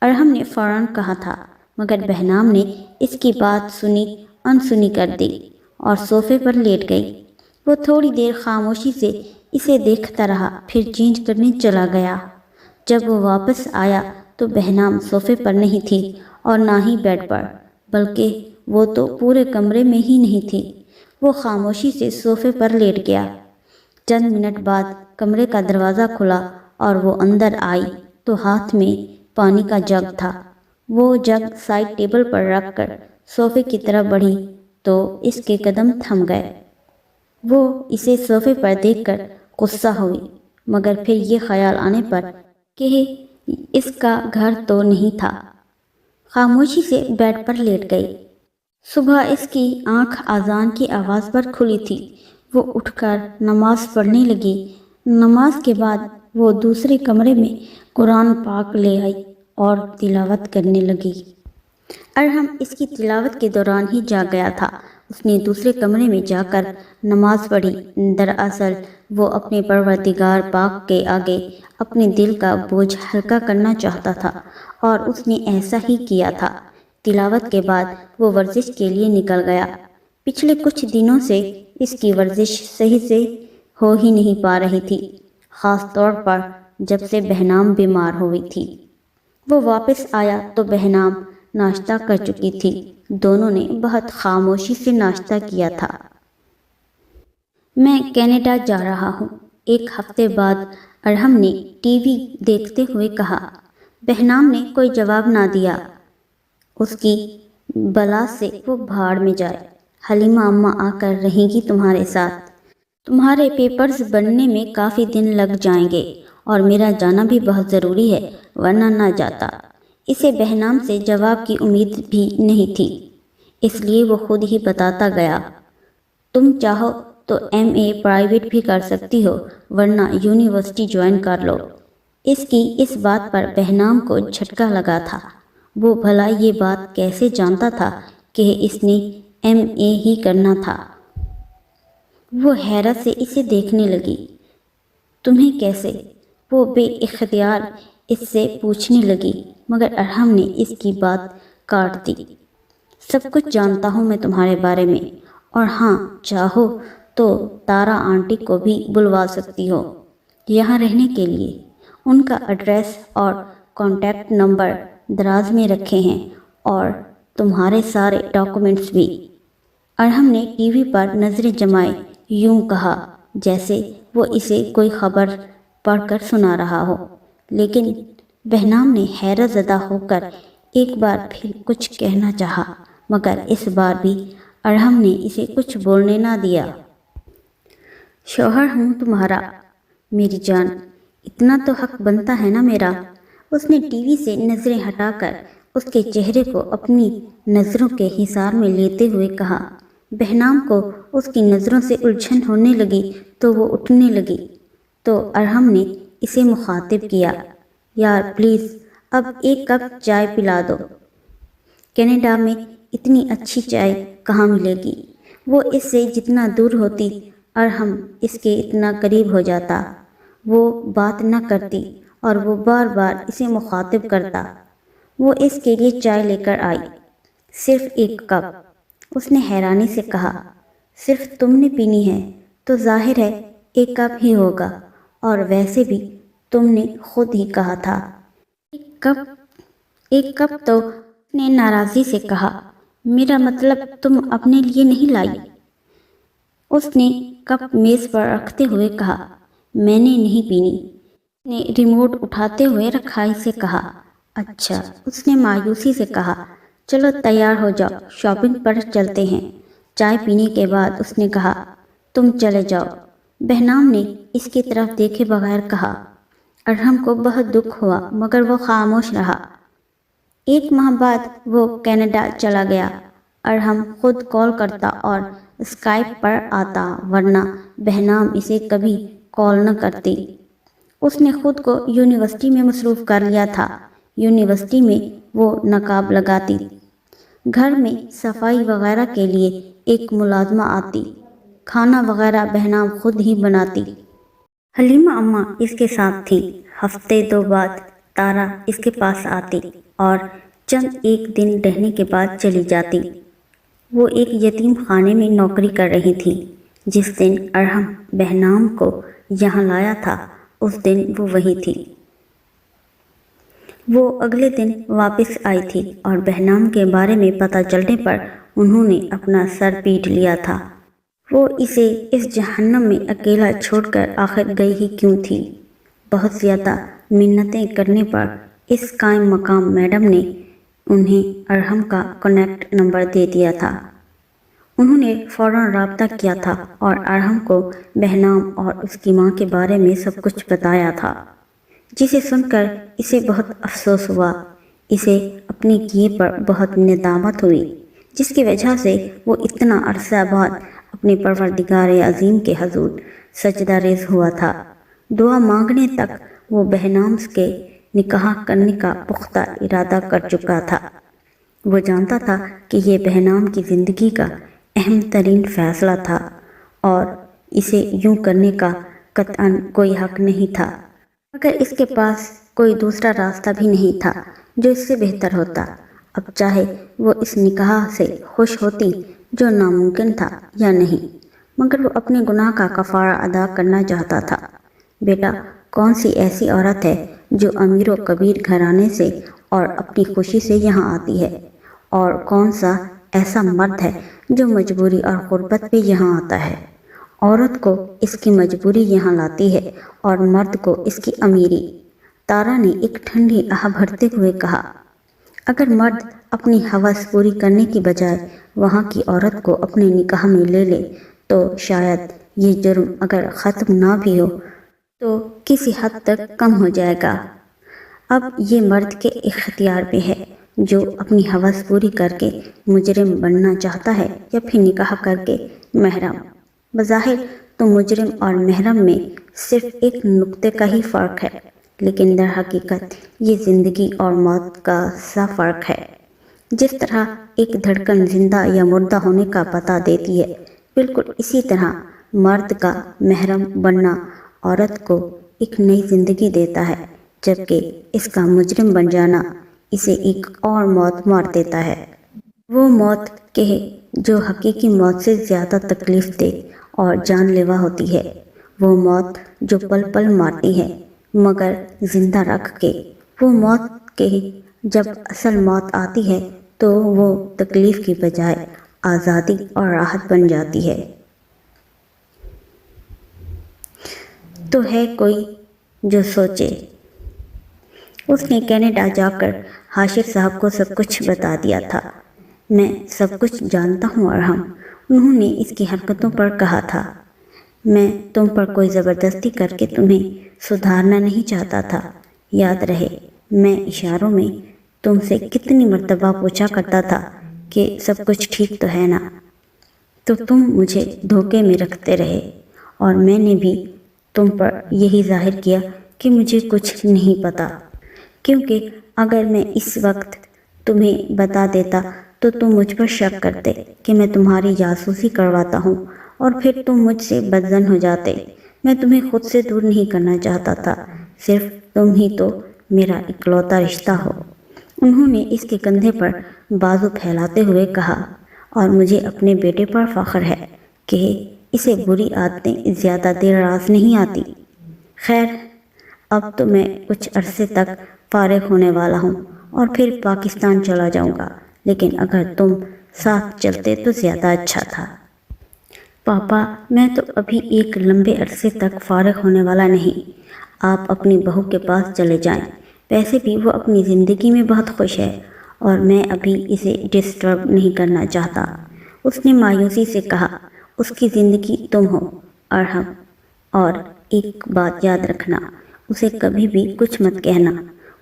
ارحم نے فوراً کہا تھا، مگر بہنام نے اس کی بات سنی انسنی کر دی اور صوفے پر لیٹ گئی۔ وہ تھوڑی دیر خاموشی سے اسے دیکھتا رہا، پھر چینج کرنے چلا گیا۔ جب وہ واپس آیا تو بہنام صوفے پر نہیں تھی اور نہ ہی بیڈ پر، بلکہ وہ تو پورے کمرے میں ہی نہیں تھی۔ وہ خاموشی سے صوفے پر لیٹ گیا۔ چند منٹ بعد کمرے کا دروازہ کھلا اور وہ اندر آئی تو ہاتھ میں پانی کا جگ تھا۔ وہ جگ سائڈ ٹیبل پر رکھ کر صوفے کی طرف بڑھی تو اس کے قدم تھم گئے۔ وہ اسے صوفے پر دیکھ کر غصہ ہوئی، مگر پھر یہ خیال آنے پر کہ اس کا گھر تو نہیں تھا، خاموشی سے بیڈ پر لیٹ گئی۔ صبح اس کی آنکھ اذان کی آواز پر کھلی تھی۔ وہ اٹھ کر نماز پڑھنے لگی۔ نماز کے بعد وہ دوسرے کمرے میں قرآن پاک لے آئی اور تلاوت کرنے لگی۔ ارحم اس کی تلاوت کے دوران ہی جاگ گیا تھا۔ اس نے دوسرے کمرے میں جا کر نماز پڑھی۔ دراصل وہ اپنے پروردگار پاک کے آگے اپنے دل کا بوجھ ہلکا کرنا چاہتا تھا، اور اس نے ایسا ہی کیا تھا۔ تلاوت کے بعد وہ ورزش کے لیے نکل گیا۔ پچھلے کچھ دنوں سے اس کی ورزش صحیح سے ہو ہی نہیں پا رہی تھی، خاص طور پر جب سے بہنام بیمار ہوئی تھی۔ وہ واپس آیا تو بہنام ناشتہ کر چکی تھی۔ دونوں نے بہت خاموشی سے ناشتہ کیا تھا۔ میں کینیڈا جا رہا ہوں، ایک ہفتے بعد ارحم نے ٹی وی دیکھتے ہوئے کہا۔ بہنام نے کوئی جواب نہ دیا۔ اس کی بلا سے وہ بھاڑ میں جائے۔ حلیمہ اماں آ کر رہیں گی تمہارے ساتھ۔ تمہارے پیپرز بننے میں کافی دن لگ جائیں گے اور میرا جانا بھی بہت ضروری ہے، ورنہ نہ جاتا۔ اسے بہنام سے جواب کی امید بھی نہیں تھی، اس لیے وہ خود ہی بتاتا گیا، تم چاہو تو MA پرائیویٹ بھی کر سکتی ہو، ورنہ یونیورسٹی جوائن کر لو۔ اس کی اس بات پر بہنام کو جھٹکا لگا تھا۔ وہ بھلا یہ بات کیسے جانتا تھا کہ اس نے MA ہی کرنا تھا؟ وہ حیرت سے اسے دیکھنے لگی۔ تمہیں کیسے؟ وہ بے اختیار اس سے پوچھنے لگی، مگر ارحم نے اس کی بات کاٹ دی۔ سب کچھ جانتا ہوں میں تمہارے بارے میں، اور ہاں چاہو تو تارا آنٹی کو بھی بلوا سکتی ہو یہاں رہنے کے لیے۔ ان کا ایڈریس اور کانٹیکٹ نمبر دراز میں رکھے ہیں، اور تمہارے سارے ڈاکومنٹس بھی۔ ارحم نے ٹی وی پر نظریں جمائے یوں کہا جیسے وہ اسے کوئی خبر پڑھ کر سنا رہا ہو، لیکن بہنام نے حیرت زدہ ہو کر ایک بار پھر کچھ کہنا چاہا، مگر اس بار بھی ارحم نے اسے کچھ بولنے نہ دیا۔ شوہر ہوں تمہارا میری جان، اتنا تو حق بنتا ہے نا میرا۔ اس نے ٹی وی سے نظریں ہٹا کر اس کے چہرے کو اپنی نظروں کے حصار میں لیتے ہوئے کہا۔ بہنام کو اس کی نظروں سے الجھن ہونے لگی تو وہ اٹھنے لگی، تو ارحم نے اسے مخاطب کیا، یار پلیز اب ایک کپ چائے پلا دو۔ کینیڈا میں اتنی اچھی چائے کہاں ملے گی؟ وہ اس سے جتنا دور ہوتی ارحم اس کے اتنا قریب ہو جاتا۔ وہ بات نہ کرتی اور وہ بار بار اسے مخاطب کرتا۔ وہ اس کے لیے چائے لے کر آئی۔ صرف ایک کپ؟ اس نے حیرانی سے کہا۔ صرف تم نے پینی ہے تو ظاہر ہے ایک کپ ہی ہوگا، اور ویسے بھی تم نے خود ہی کہا تھا ایک کپ تو اس نے ناراضی سے کہا، میرا مطلب تم اپنے لیے نہیں لائی۔ اس نے کپ میز پر رکھتے ہوئے کہا، میں نے نہیں پینی۔ اس نے ریموٹ اٹھاتے ہوئے رکھائی سے کہا، اچھا۔ اس نے مایوسی سے کہا، چلو تیار ہو جاؤ، شاپنگ پر چلتے ہیں۔ چائے پینے کے بعد اس نے کہا، تم چلے جاؤ۔ بہنام نے اس کی طرف دیکھے بغیر کہا۔ ارحم کو بہت دکھ ہوا، مگر وہ خاموش رہا۔ 1 ماہ بعد وہ کینیڈا چلا گیا۔ ارحم خود کال کرتا اور اسکائپ پر آتا، ورنہ بہنام اسے کبھی کال نہ کرتی۔ اس نے خود کو یونیورسٹی میں مصروف کر لیا تھا۔ یونیورسٹی میں وہ نقاب لگاتی، گھر میں صفائی وغیرہ کے لیے ایک ملازمہ آتی، کھانا وغیرہ بہنام خود ہی بناتی۔ حلیمہ اماں اس کے ساتھ تھی۔ ہفتے 2 بعد تارا اس کے پاس آتی اور چند ایک دن رہنے کے بعد چلی جاتی۔ وہ ایک یتیم خانے میں نوکری کر رہی تھی۔ جس دن ارحم بہنام کو یہاں لایا تھا اس دن وہ وہی تھی۔ وہ اگلے دن واپس آئی تھی اور بہنام کے بارے میں پتہ چلنے پر انہوں نے اپنا سر پیٹ لیا تھا۔ وہ اسے اس جہنم میں اکیلا چھوڑ کر آخر گئی ہی کیوں تھی؟ بہت زیادہ منتیں کرنے پر اس قائم مقام میڈم نے انہیں ارحم کا کانٹیکٹ نمبر دے دیا تھا۔ انہوں نے فوراً رابطہ کیا تھا اور ارحم کو بہنام اور اس کی ماں کے بارے میں سب کچھ بتایا تھا، جسے سن کر اسے بہت افسوس ہوا۔ اسے اپنے کیے پر بہت ندامت ہوئی، جس کی وجہ سے وہ اتنا عرصہ بعد اپنے پروردگار عظیم کے حضور سجدہ ریز ہوا تھا۔ دعا مانگنے تک وہ بہنام کے نکاح کرنے کا پختہ ارادہ کر چکا تھا۔ وہ جانتا تھا کہ یہ بہنام کی زندگی کا اہم ترین فیصلہ تھا اور اسے یوں کرنے کا قطعاً کوئی حق نہیں تھا، مگر اس کے پاس کوئی دوسرا راستہ بھی نہیں تھا جو اس سے بہتر ہوتا۔ اب چاہے وہ اس نکاح سے خوش ہوتی جو ناممکن تھا یا نہیں، مگر وہ اپنے گناہ کا کفارہ ادا کرنا چاہتا تھا۔ بیٹا، کون سی ایسی عورت ہے جو امیر و کبیر گھرانے سے اور اپنی خوشی سے یہاں آتی ہے، اور کون سا ایسا مرد ہے جو مجبوری اور غربت پہ یہاں آتا ہے؟ عورت کو اس کی مجبوری یہاں لاتی ہے اور مرد کو اس کی امیری۔ تارا نے ایک ٹھنڈی آہ بھرتے ہوئے کہا۔ اگر مرد اپنی ہوس پوری کرنے کی بجائے وہاں کی عورت کو اپنے نکاح میں لے لے تو شاید یہ جرم اگر ختم نہ بھی ہو تو کسی حد تک کم ہو جائے گا۔ اب یہ مرد کے اختیار پہ ہے جو اپنی ہوس پوری کر کے مجرم بننا چاہتا ہے یا پھر نکاح کر کے محرم۔ بظاہر تو مجرم اور محرم میں صرف ایک نقطے کا ہی فرق ہے، لیکن در حقیقت یہ زندگی اور موت کا سا فرق ہے۔ جس طرح ایک دھڑکن زندہ یا مردہ ہونے کا پتہ دیتی ہے، بالکل اسی طرح مرد کا محرم بننا عورت کو ایک نئی زندگی دیتا ہے، جبکہ اس کا مجرم بن جانا اسے ایک اور موت مار دیتا ہے۔ وہ موت کہ جو حقیقی موت سے زیادہ تکلیف دہ اور جان لیوا ہوتی ہے، وہ موت جو پل پل مارتی ہے مگر زندہ رکھ کے، وہ موت کہ جب اصل موت آتی ہے تو وہ تکلیف کی بجائے آزادی اور راحت بن جاتی ہے۔ تو ہے کوئی جو سوچے۔ اس نے کینیڈا جا کر حاشر صاحب کو سب کچھ بتا دیا تھا۔ میں سب کچھ جانتا ہوں ارحم، انہوں نے اس کی حرکتوں پر کہا تھا۔ میں تم پر کوئی زبردستی کر کے تمہیں سدھارنا نہیں چاہتا تھا۔ یاد رہے میں اشاروں میں تم سے کتنی مرتبہ پوچھا کرتا تھا کہ سب کچھ ٹھیک تو ہے نا، تو تم مجھے دھوکے میں رکھتے رہے، اور میں نے بھی تم پر یہی ظاہر کیا کہ مجھے کچھ نہیں پتا، کیونکہ اگر میں اس وقت تمہیں بتا دیتا تو تم مجھ پر شک کرتے کہ میں تمہاری جاسوسی کرواتا ہوں، اور پھر تم مجھ سے بدظن ہو جاتے۔ میں تمہیں خود سے دور نہیں کرنا چاہتا تھا، صرف تم ہی تو میرا اکلوتا رشتہ ہو۔ انہوں نے اس کے کندھے پر بازو پھیلاتے ہوئے کہا، اور مجھے اپنے بیٹے پر فخر ہے کہ اسے بری عادتیں زیادہ دیر راز نہیں آتی۔ خیر، اب تو میں کچھ عرصے تک فارغ ہونے والا ہوں اور پھر پاکستان چلا جاؤں گا، لیکن اگر تم ساتھ چلتے تو زیادہ اچھا تھا۔ پاپا، میں تو ابھی ایک لمبے عرصے تک فارغ ہونے والا نہیں، آپ اپنی بہو کے پاس چلے جائیں، ویسے بھی وہ اپنی زندگی میں بہت خوش ہے اور میں ابھی اسے ڈسٹرب نہیں کرنا چاہتا۔ اس نے مایوسی سے کہا، اس کی زندگی تم ہو ارحم، اور ایک بات یاد رکھنا، اسے کبھی بھی کچھ مت کہنا،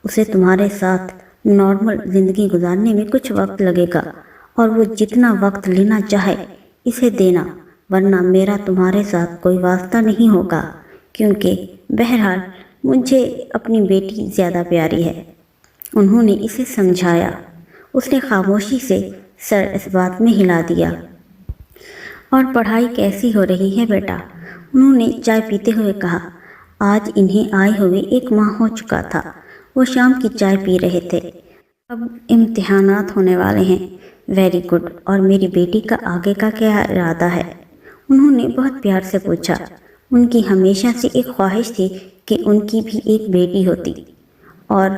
اسے تمہارے ساتھ نارمل زندگی گزارنے میں کچھ وقت لگے گا، اور وہ جتنا وقت لینا چاہے اسے دینا، ورنہ میرا تمہارے ساتھ کوئی واسطہ نہیں ہوگا، کیونکہ بہرحال مجھے اپنی بیٹی زیادہ پیاری ہے۔ انہوں نے اسے سمجھایا۔ اس نے خاموشی سے سر اس بات میں ہلا دیا۔ اور پڑھائی کیسی ہو رہی ہے بیٹا؟ انہوں نے چائے پیتے ہوئے کہا۔ آج انہیں آئے ہوئے 1 ماہ ہو چکا تھا۔ وہ شام کی چائے پی رہے تھے۔ اب امتحانات ہونے والے ہیں۔ ویری گڈ، اور میری بیٹی کا آگے کا کیا ارادہ ہے؟ انہوں نے بہت پیار سے پوچھا۔ ان کی ہمیشہ سے ایک خواہش تھی کہ ان کی بھی ایک بیٹی ہوتی، اور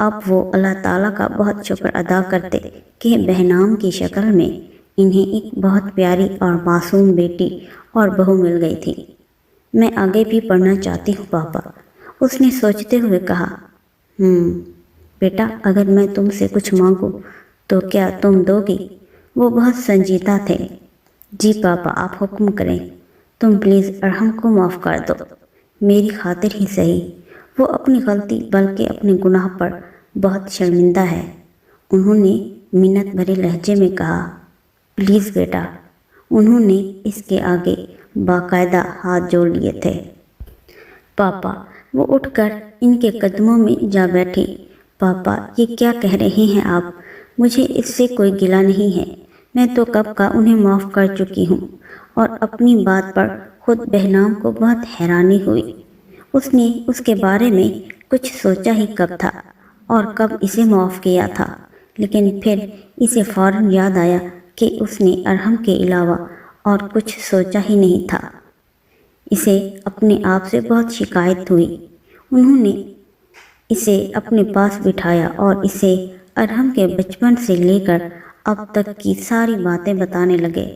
اب وہ اللہ تعالیٰ کا بہت شکر ادا کرتے کہ بہنام کی شکل میں انہیں ایک بہت پیاری اور معصوم بیٹی اور بہو مل گئی تھی۔ میں آگے بھی پڑھنا چاہتی ہوں پاپا، اس نے سوچتے ہوئے کہا۔ بیٹا، اگر میں تم سے کچھ مانگوں تو کیا تم دو گی؟ وہ بہت سنجیدہ تھے۔ جی پاپا، آپ حکم کریں۔ تم پلیز ارحم کو معاف کر دو، میری خاطر ہی صحیح۔ وہ اپنی غلطی بلکہ اپنے گناہ پر بہت شرمندہ ہے۔ انہوں نے منت بھرے لہجے میں کہا۔ پلیز بیٹا۔ انہوں نے اس کے آگے باقاعدہ ہاتھ جوڑ لیے تھے۔ پاپا، وہ اٹھ کر ان کے قدموں میں جا بیٹھی۔ پاپا، یہ کیا کہہ رہے ہیں آپ؟ مجھے اس سے کوئی گلہ نہیں ہے، میں تو کب کا انہیں معاف کر چکی ہوں۔ اور اپنی بات پر خود بہنام کو بہت حیرانی ہوئی۔ اس نے اس کے بارے میں کچھ سوچا ہی کب تھا اور کب اسے معاف کیا تھا، لیکن پھر اسے فوراً یاد آیا کہ اس نے ارحم کے علاوہ اور کچھ سوچا ہی نہیں تھا۔ اسے اپنے آپ سے بہت شکایت ہوئی۔ انہوں نے اسے اپنے پاس بٹھایا اور اسے ارحم کے بچپن سے لے کر اب تک کی ساری باتیں بتانے لگے۔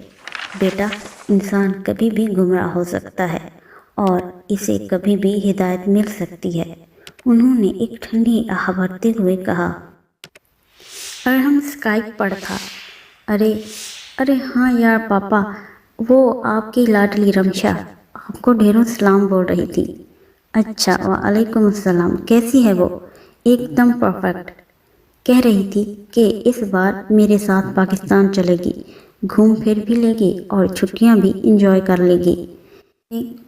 بیٹا، انسان کبھی بھی گمراہ ہو سکتا ہے اور اسے کبھی بھی ہدایت مل سکتی ہے۔ انہوں نے ایک ٹھنڈی آہ بھرتے ہوئے کہا۔ ارحم اسکائپ پر تھا۔ ارے ہاں یار پاپا، وہ آپ کی لاڈلی رمشا آپ کو ڈھیروں سلام بول رہی تھی۔ اچھا، وعلیکم السلام، کیسی ہے وہ؟ ایک دم پرفیکٹ، کہہ رہی تھی کہ اس بار میرے ساتھ پاکستان چلے گی، گھوم پھر بھی لے گی اور چھٹیاں بھی انجوائے کر لے گی۔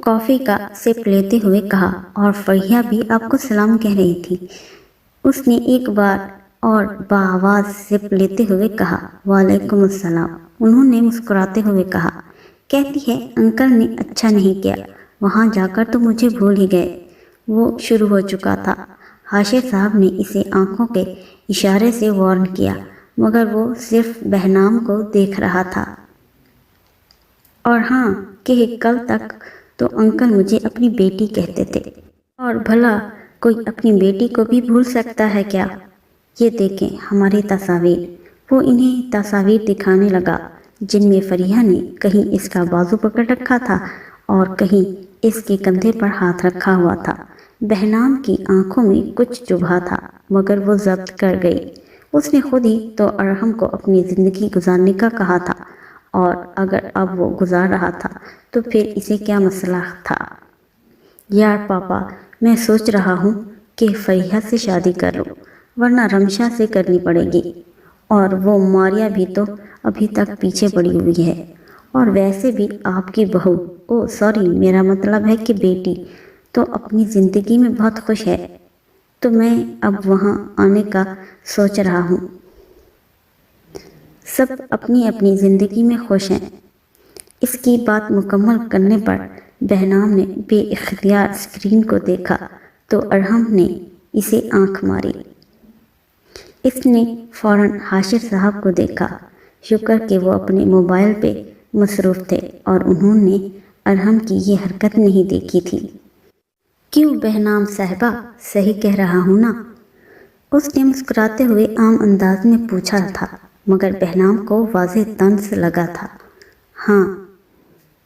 کافی کا سپ لیتے ہوئے کہا، اور فرحیہ بھی آپ کو سلام کہہ رہی تھی۔ اس نے ایک بار اور بآواز سپ لیتے ہوئے کہا، وعلیکم السلام۔ انہوں نے مسکراتے ہوئے کہا، کہتی ہے انکل نے اچھا نہیں کیا، وہاں جا کر تو مجھے بھول ہی گئے۔ وہ شروع ہو چکا تھا۔ حاشر صاحب نے اسے آنکھوں کے اشارے سے وارن کیا، مگر وہ صرف بہنام کو دیکھ رہا تھا۔ اور ہاں کہ کل تک تو انکل مجھے اپنی بیٹی کہتے تھے، اور بھلا کوئی اپنی بیٹی کو بھی بھول سکتا ہے کیا؟ یہ دیکھیں ہماری تصاویر۔ وہ انہیں تصاویر دکھانے لگا جن میں فرحیہ نے کہیں اس کا بازو پکڑ رکھا تھا اور کہیں اس کے کندھے پر ہاتھ رکھا ہوا تھا۔ بہنام کی آنکھوں میں کچھ چبھا تھا، مگر وہ ضبط کر گئی۔ اس نے خود ہی تو ارحم کو اپنی زندگی گزارنے کا کہا تھا، اور اگر اب وہ گزار رہا تھا تو پھر اسے کیا مسئلہ تھا؟ یار پاپا، میں سوچ رہا ہوں کہ فرحیہ سے شادی کر لوں، ورنہ رمشا سے کرنی پڑے گی، اور وہ ماریا بھی تو ابھی تک پیچھے پڑی ہوئی ہے، اور ویسے بھی آپ کی بہو، سوری میرا مطلب ہے کہ بیٹی، تو اپنی زندگی میں بہت خوش ہے، تو میں اب وہاں آنے کا سوچ رہا ہوں۔ سب اپنی اپنی زندگی میں خوش ہیں۔ اس کی بات مکمل کرنے پر بہنام نے بے اختیار اسکرین کو دیکھا تو ارحم نے اسے آنکھ ماری۔ اس نے فوراً حاشر صاحب کو دیکھا۔ شکر کہ وہ اپنے موبائل پہ مصروف تھے اور انہوں نے ارحم کی یہ حرکت نہیں دیکھی تھی۔ کیوں بہنام صاحبہ، صحیح کہہ رہا ہوں نا؟ اس نے مسکراتے ہوئے عام انداز میں پوچھا تھا، مگر بہنام کو واضح طنز لگا تھا۔ ہاں،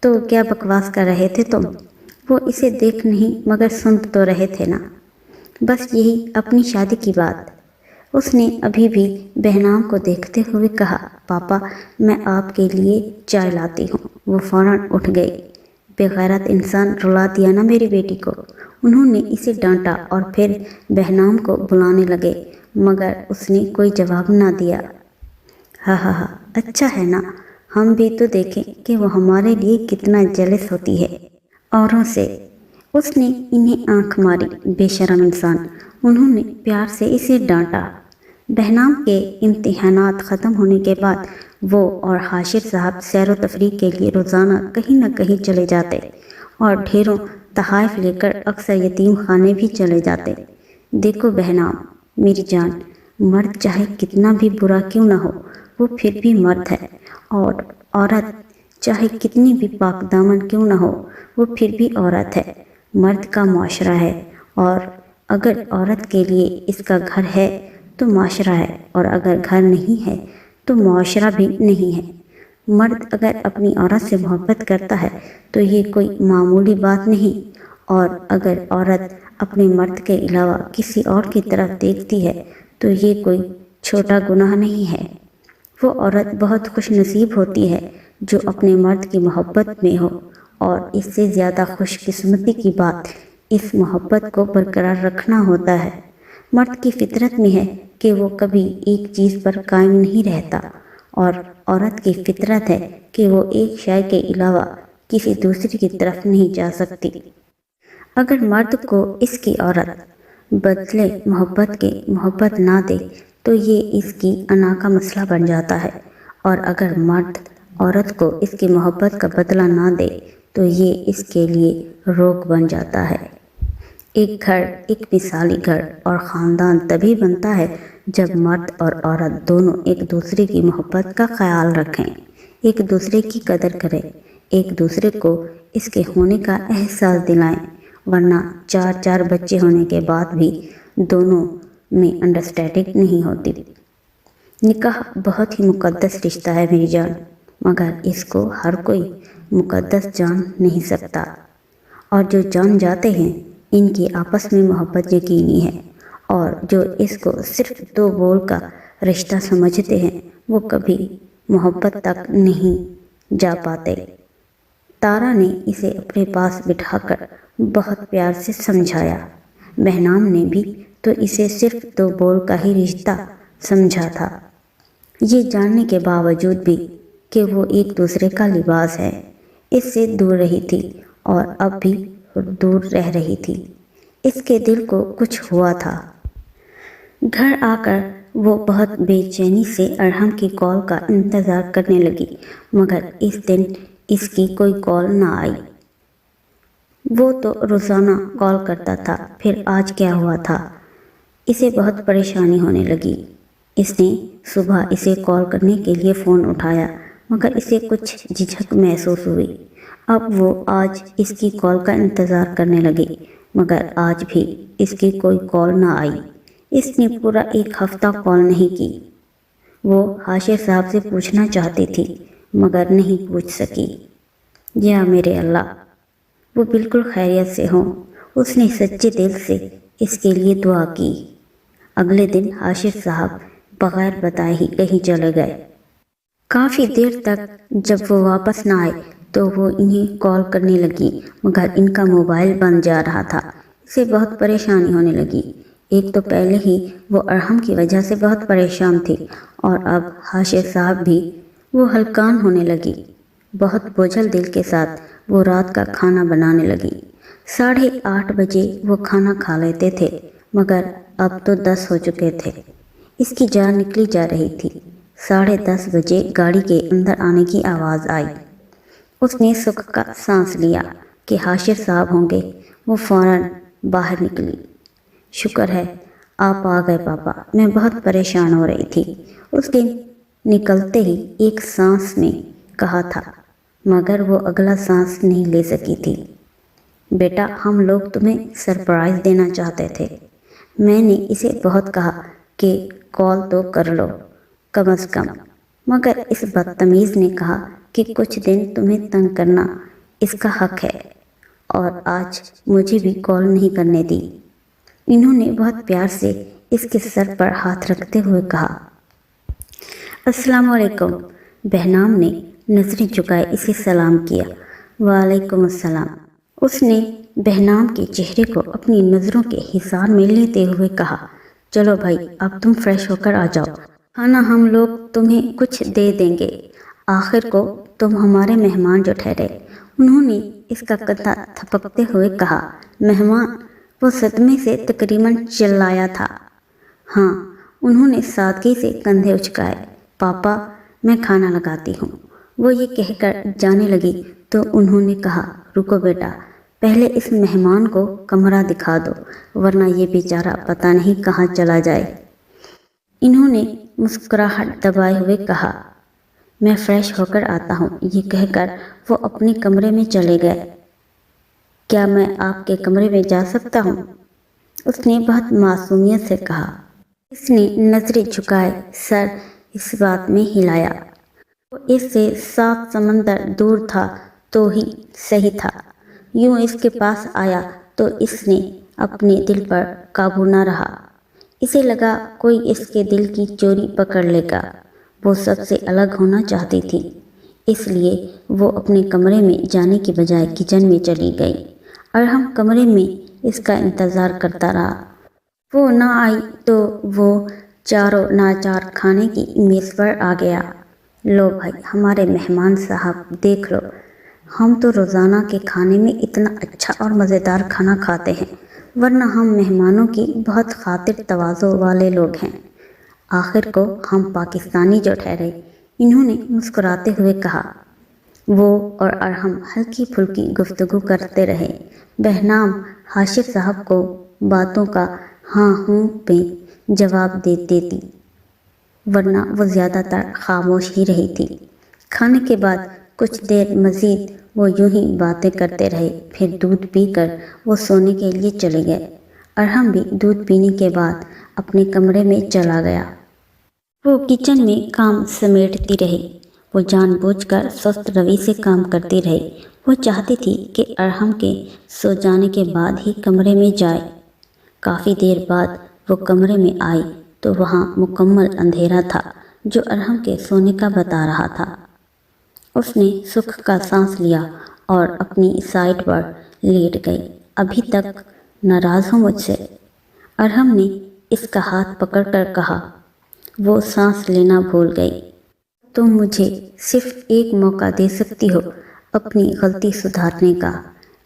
تو کیا بکواس کر رہے تھے تم؟ وہ اسے دیکھ نہیں مگر سن تو رہے تھے نا، بس یہی اپنی شادی کی بات۔ اس نے ابھی بھی بہنام کو دیکھتے ہوئے کہا، پاپا میں آپ کے لیے چائے لاتی ہوں۔ وہ فوراً اٹھ گئی۔ بے غیرت انسان، رلا دیا نا میری بیٹی کو۔ انہوں نے اسے ڈانٹا اور پھر بہنام کو بلانے لگے، مگر اس نے کوئی جواب نہ دیا۔ ہاں، اچھا ہے نا، ہم بھی تو دیکھیں کہ وہ ہمارے لیے کتنا جیلس ہوتی ہے اوروں سے۔ اس نے انہیں آنکھ ماری، بے شرم انسان۔ انہوں نے پیار سے اسے ڈانٹا۔ بہنام کے امتحانات ختم ہونے کے بعد وہ اور حاشر صاحب سیر و تفریح کے لیے روزانہ کہیں نہ کہیں چلے جاتے اور ڈھیروں تحائف لے کر اکثر یتیم خانے بھی چلے جاتے۔ دیکھو بہنام میری جان، مرد چاہے کتنا بھی برا کیوں نہ ہو، وہ پھر بھی مرد ہے، اور عورت چاہے کتنی بھی پاک دامن کیوں نہ ہو، وہ پھر بھی عورت ہے۔ مرد کا معاشرہ ہے، اور اگر عورت کے لیے اس کا گھر ہے تو معاشرہ ہے، اور اگر گھر نہیں ہے تو معاشرہ بھی نہیں ہے۔ مرد اگر اپنی عورت سے محبت کرتا ہے تو یہ کوئی معمولی بات نہیں، اور اگر عورت اپنے مرد کے علاوہ کسی اور کی طرف دیکھتی ہے تو یہ کوئی چھوٹا گناہ نہیں ہے۔ وہ عورت بہت خوش نصیب ہوتی ہے جو اپنے مرد کی محبت میں ہو، اور اس سے زیادہ خوش قسمتی کی بات اس محبت کو برقرار رکھنا ہوتا ہے۔ مرد کی فطرت میں ہے کہ وہ کبھی ایک چیز پر قائم نہیں رہتا، اور عورت کی فطرت ہے کہ وہ ایک شے کے علاوہ کسی دوسری کی طرف نہیں جا سکتی۔ اگر مرد کو اس کی عورت بدلے محبت کے محبت نہ دے تو یہ اس کی انا کا مسئلہ بن جاتا ہے، اور اگر مرد عورت کو اس کی محبت کا بدلہ نہ دے تو یہ اس کے لیے روگ بن جاتا ہے۔ ایک گھر، ایک مثالی گھر اور خاندان تبھی بنتا ہے جب مرد اور عورت دونوں ایک دوسرے کی محبت کا خیال رکھیں، ایک دوسرے کی قدر کریں، ایک دوسرے کو اس کے ہونے کا احساس دلائیں، ورنہ چار بچے ہونے کے بعد بھی دونوں میں انڈرسٹینڈنگ نہیں ہوتی۔ نکاح بہت ہی مقدس رشتہ ہے میری جان، مگر اس کو ہر کوئی مقدس جان نہیں سکتا، اور جو جان جاتے ہیں ان کی آپس میں محبت یقینی ہے، اور جو اس کو صرف دو بول کا رشتہ سمجھتے ہیں وہ کبھی محبت تک نہیں جا پاتے۔ تارا نے اسے اپنے پاس بٹھا کر بہت پیار سے سمجھایا۔ بہنام نے بھی تو اسے صرف 2 بول کا ہی رشتہ سمجھا تھا، یہ جاننے کے باوجود بھی کہ وہ ایک دوسرے کا لباس ہے، اس سے دور رہی تھی اور اب بھی دور رہ رہی تھی۔ اس کے دل کو کچھ ہوا تھا۔ گھر آ کر وہ بہت بے چینی سے ارحم کی کال کا انتظار کرنے لگی، مگر اس دن اس کی کوئی کال نہ آئی۔ وہ تو روزانہ کال کرتا تھا، پھر آج کیا ہوا تھا؟ اسے بہت پریشانی ہونے لگی۔ اس نے صبح اسے کال کرنے کے لیے فون اٹھایا، مگر اسے کچھ جھجک محسوس ہوئی۔ اب وہ آج اس کی کال کا انتظار کرنے لگی، مگر آج بھی اس کی کوئی کال نہ آئی۔ اس نے پورا 1 ہفتہ کال نہیں کی۔ وہ حاشر صاحب سے پوچھنا چاہتی تھی، مگر نہیں پوچھ سکی۔ یا میرے اللہ، وہ بالکل خیریت سے ہوں۔ اس نے سچے دل سے اس کے لیے دعا کی۔ اگلے دن حاشر صاحب بغیر بتائے ہی کہیں چلے گئے۔ کافی دیر تک جب وہ واپس نہ آئے تو وہ انہیں کال کرنے لگی، مگر ان کا موبائل بند جا رہا تھا۔ اسے بہت پریشانی ہونے لگی۔ ایک تو پہلے ہی وہ ارحم کی وجہ سے بہت پریشان تھی، اور اب حاشر صاحب بھی وہ ہلکان ہونے لگی۔ بہت بوجھل دل کے ساتھ وہ رات کا کھانا بنانے لگی۔ 8:30 بجے وہ کھانا کھا لیتے تھے، مگر اب تو 10 ہو چکے تھے۔ اس کی جان نکلی جا رہی تھی۔ 10:30 بجے گاڑی کے اندر آنے کی آواز آئی۔ اس نے سکھ کا سانس لیا کہ حاشر صاحب ہوں گے۔ وہ فوراً باہر نکلی۔ شکر ہے آپ آ گئے پاپا، میں بہت پریشان ہو رہی تھی، اس دن نکلتے ہی ایک سانس میں کہا تھا، مگر وہ اگلا سانس نہیں لے سکی تھی۔ بیٹا ہم لوگ تمہیں سرپرائز دینا چاہتے تھے۔ میں نے اسے بہت کہا کہ کال تو کر لو کم از کم، مگر اس بدتمیز نے کہا کہ کچھ دن تمہیں تنگ کرنا اس کا حق ہے، اور آج مجھے بھی کال نہیں کرنے دی۔ انہوں نے بہت پیار سے اس کے سر پر ہاتھ رکھتے ہوئے کہا، السلام علیکم۔ بہنام نے نظریں جھکائے اسے سلام کیا۔ وعلیکم السلام۔ اس نے بہنام کے چہرے کو اپنی نظروں کے حصار میں لیتے ہوئے کہا، چلو بھائی اب تم فریش ہو کر آ جاؤ، کھانا ہم لوگ تمہیں کچھ دے دیں گے، آخر کو تم ہمارے مہمان جو ٹھہرے۔ انہوں نے اس کا کندھا تھپکتے ہوئے کہا، مہمان؟ وہ صدمے سے تقریباً چلایا تھا۔ ہاں، انہوں نے سادگی سے کندھے اچکائے۔ پاپا میں کھانا لگاتی ہوں۔ وہ یہ کہہ کر جانے لگی تو انہوں نے کہا، رکو بیٹا، پہلے اس مہمان کو کمرہ دکھا دو، ورنہ یہ بیچارہ پتہ نہیں کہاں چلا جائے۔ انہوں نے مسکراہٹ دبائے ہوئے کہا، میں فریش ہو کر آتا ہوں۔ یہ کہہ کر وہ اپنے کمرے میں چلے گئے۔ کیا میں آپ کے کمرے میں جا سکتا ہوں؟ اس نے بہت معصومیت سے کہا۔ اس نے نظریں جھکائے سر اس بات میں ہلایا۔ وہ اس سے 7 سمندر دور تھا تو ہی صحیح تھا۔ یوں اس کے پاس آیا تو اس نے اپنے دل پر قابو نہ رہا۔ اسے لگا کوئی اس کے دل کی چوری پکڑ لے گا۔ وہ سب سے الگ ہونا چاہتی تھی، اس لیے وہ اپنے کمرے میں جانے کی بجائے کچن میں چلی گئی۔ ارحم کمرے میں اس کا انتظار کرتا رہا۔ وہ نہ آئی تو وہ چاروں ناچار کھانے کی میز پر آ گیا۔ لو بھائی ہمارے مہمان صاحب دیکھ لو، ہم تو روزانہ کے کھانے میں اتنا اچھا اور مزیدار کھانا کھاتے ہیں، ورنہ ہم مہمانوں کی بہت خاطر تواضع والے لوگ ہیں، آخر کو ہم پاکستانی جو ٹھہرے۔ انہوں نے مسکراتے ہوئے کہا۔ وہ اور ارحم ہلکی پھلکی گفتگو کرتے رہے۔ بہنام حاشر صاحب کو باتوں کا ہاں ہوں میں جواب دیتی، ورنہ وہ زیادہ تر خاموش ہی رہی تھی۔ کھانے کے بعد کچھ دیر مزید وہ یوں ہی باتیں کرتے رہے، پھر دودھ پی کر وہ سونے کے لیے چلے گئے۔ ارحم بھی دودھ پینے کے بعد اپنے کمرے میں چلا گیا۔ وہ کچن میں کام سمیٹتی رہی۔ وہ جان بوجھ کر سست روی سے کام کرتی رہی۔ وہ چاہتی تھی کہ ارحم کے سو جانے کے بعد ہی کمرے میں جائے۔ کافی دیر بعد وہ کمرے میں آئی تو وہاں مکمل اندھیرا تھا جو ارحم کے سونے کا بتا رہا تھا۔ اس نے سکھ کا سانس لیا اور اپنی سائیڈ پر لیٹ گئی۔ ابھی تک ناراض ہو مجھ سے؟ ارحم نے اس کا ہاتھ پکڑ کر کہا۔ وہ سانس لینا بھول گئی۔ تم مجھے صرف ایک موقع دے سکتی ہو اپنی غلطی سدھارنے کا۔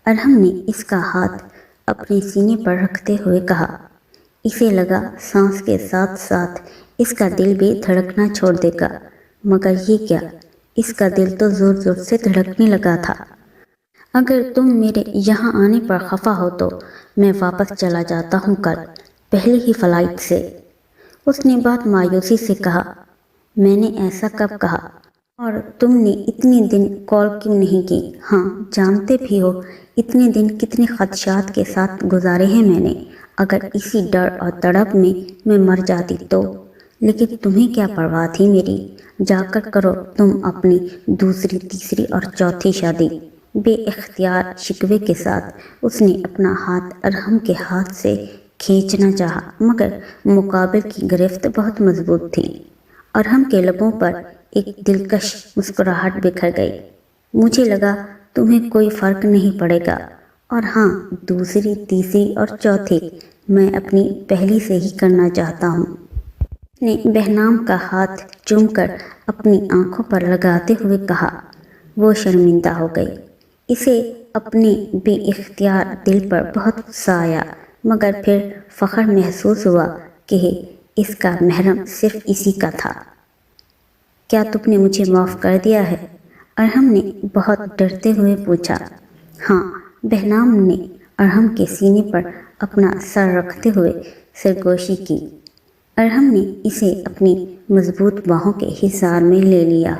ارحم نے اس کا ہاتھ اپنے سینے پر رکھتے ہوئے کہا۔ اسے لگا سانس کے ساتھ ساتھ اس کا دل بھی دھڑکنا چھوڑ دے گا، مگر یہ کیا، اس کا دل تو زور زور سے دھڑکنے لگا تھا۔ اگر تم میرے یہاں آنے پر خفا ہو تو میں واپس چلا جاتا ہوں کل، پہلی ہی فلائٹ سے۔ اس نے بات مایوسی سے کہا۔ میں نے ایسا کب کہا؟ اور تم نے اتنے دن کال کیوں نہیں کی؟ ہاں، جانتے بھی ہو اتنے دن کتنے خدشات کے ساتھ گزارے ہیں میں نے۔ اگر اسی ڈر اور تڑپ میں مر جاتی تو، لیکن تمہیں کیا پرواہ تھی میری؟ جا کر کرو تم اپنی دوسری، تیسری اور چوتھی شادی۔ بے اختیار شکوے کے ساتھ اس نے اپنا ہاتھ ارحم کے ہاتھ سے کھینچنا چاہا، مگر مقابل کی گرفت بہت مضبوط تھی۔ ارحم کے لبوں پر ایک دلکش مسکراہٹ بکھر گئی۔ مجھے لگا تمہیں کوئی فرق نہیں پڑے گا، اور ہاں، دوسری، تیسری اور چوتھی میں اپنی پہلی سے ہی کرنا چاہتا ہوں۔ اس نے بہنام کا ہاتھ چوم کر اپنی آنکھوں پر لگاتے ہوئے کہا۔ وہ شرمندہ ہو گئی۔ اسے اپنے بے اختیار دل پر بہت غصہ آیا، مگر پھر فخر محسوس ہوا کہ اس کا محرم صرف اسی کا تھا۔ کیا تم نے مجھے معاف کر دیا ہے؟ ارحم نے بہت ڈرتے ہوئے پوچھا۔ ہاں، بہنام نے ارحم کے سینے پر اپنا سر رکھتے ہوئے سرگوشی کی۔ ارحم نے اسے اپنی مضبوط باہوں کے حصار میں لے لیا۔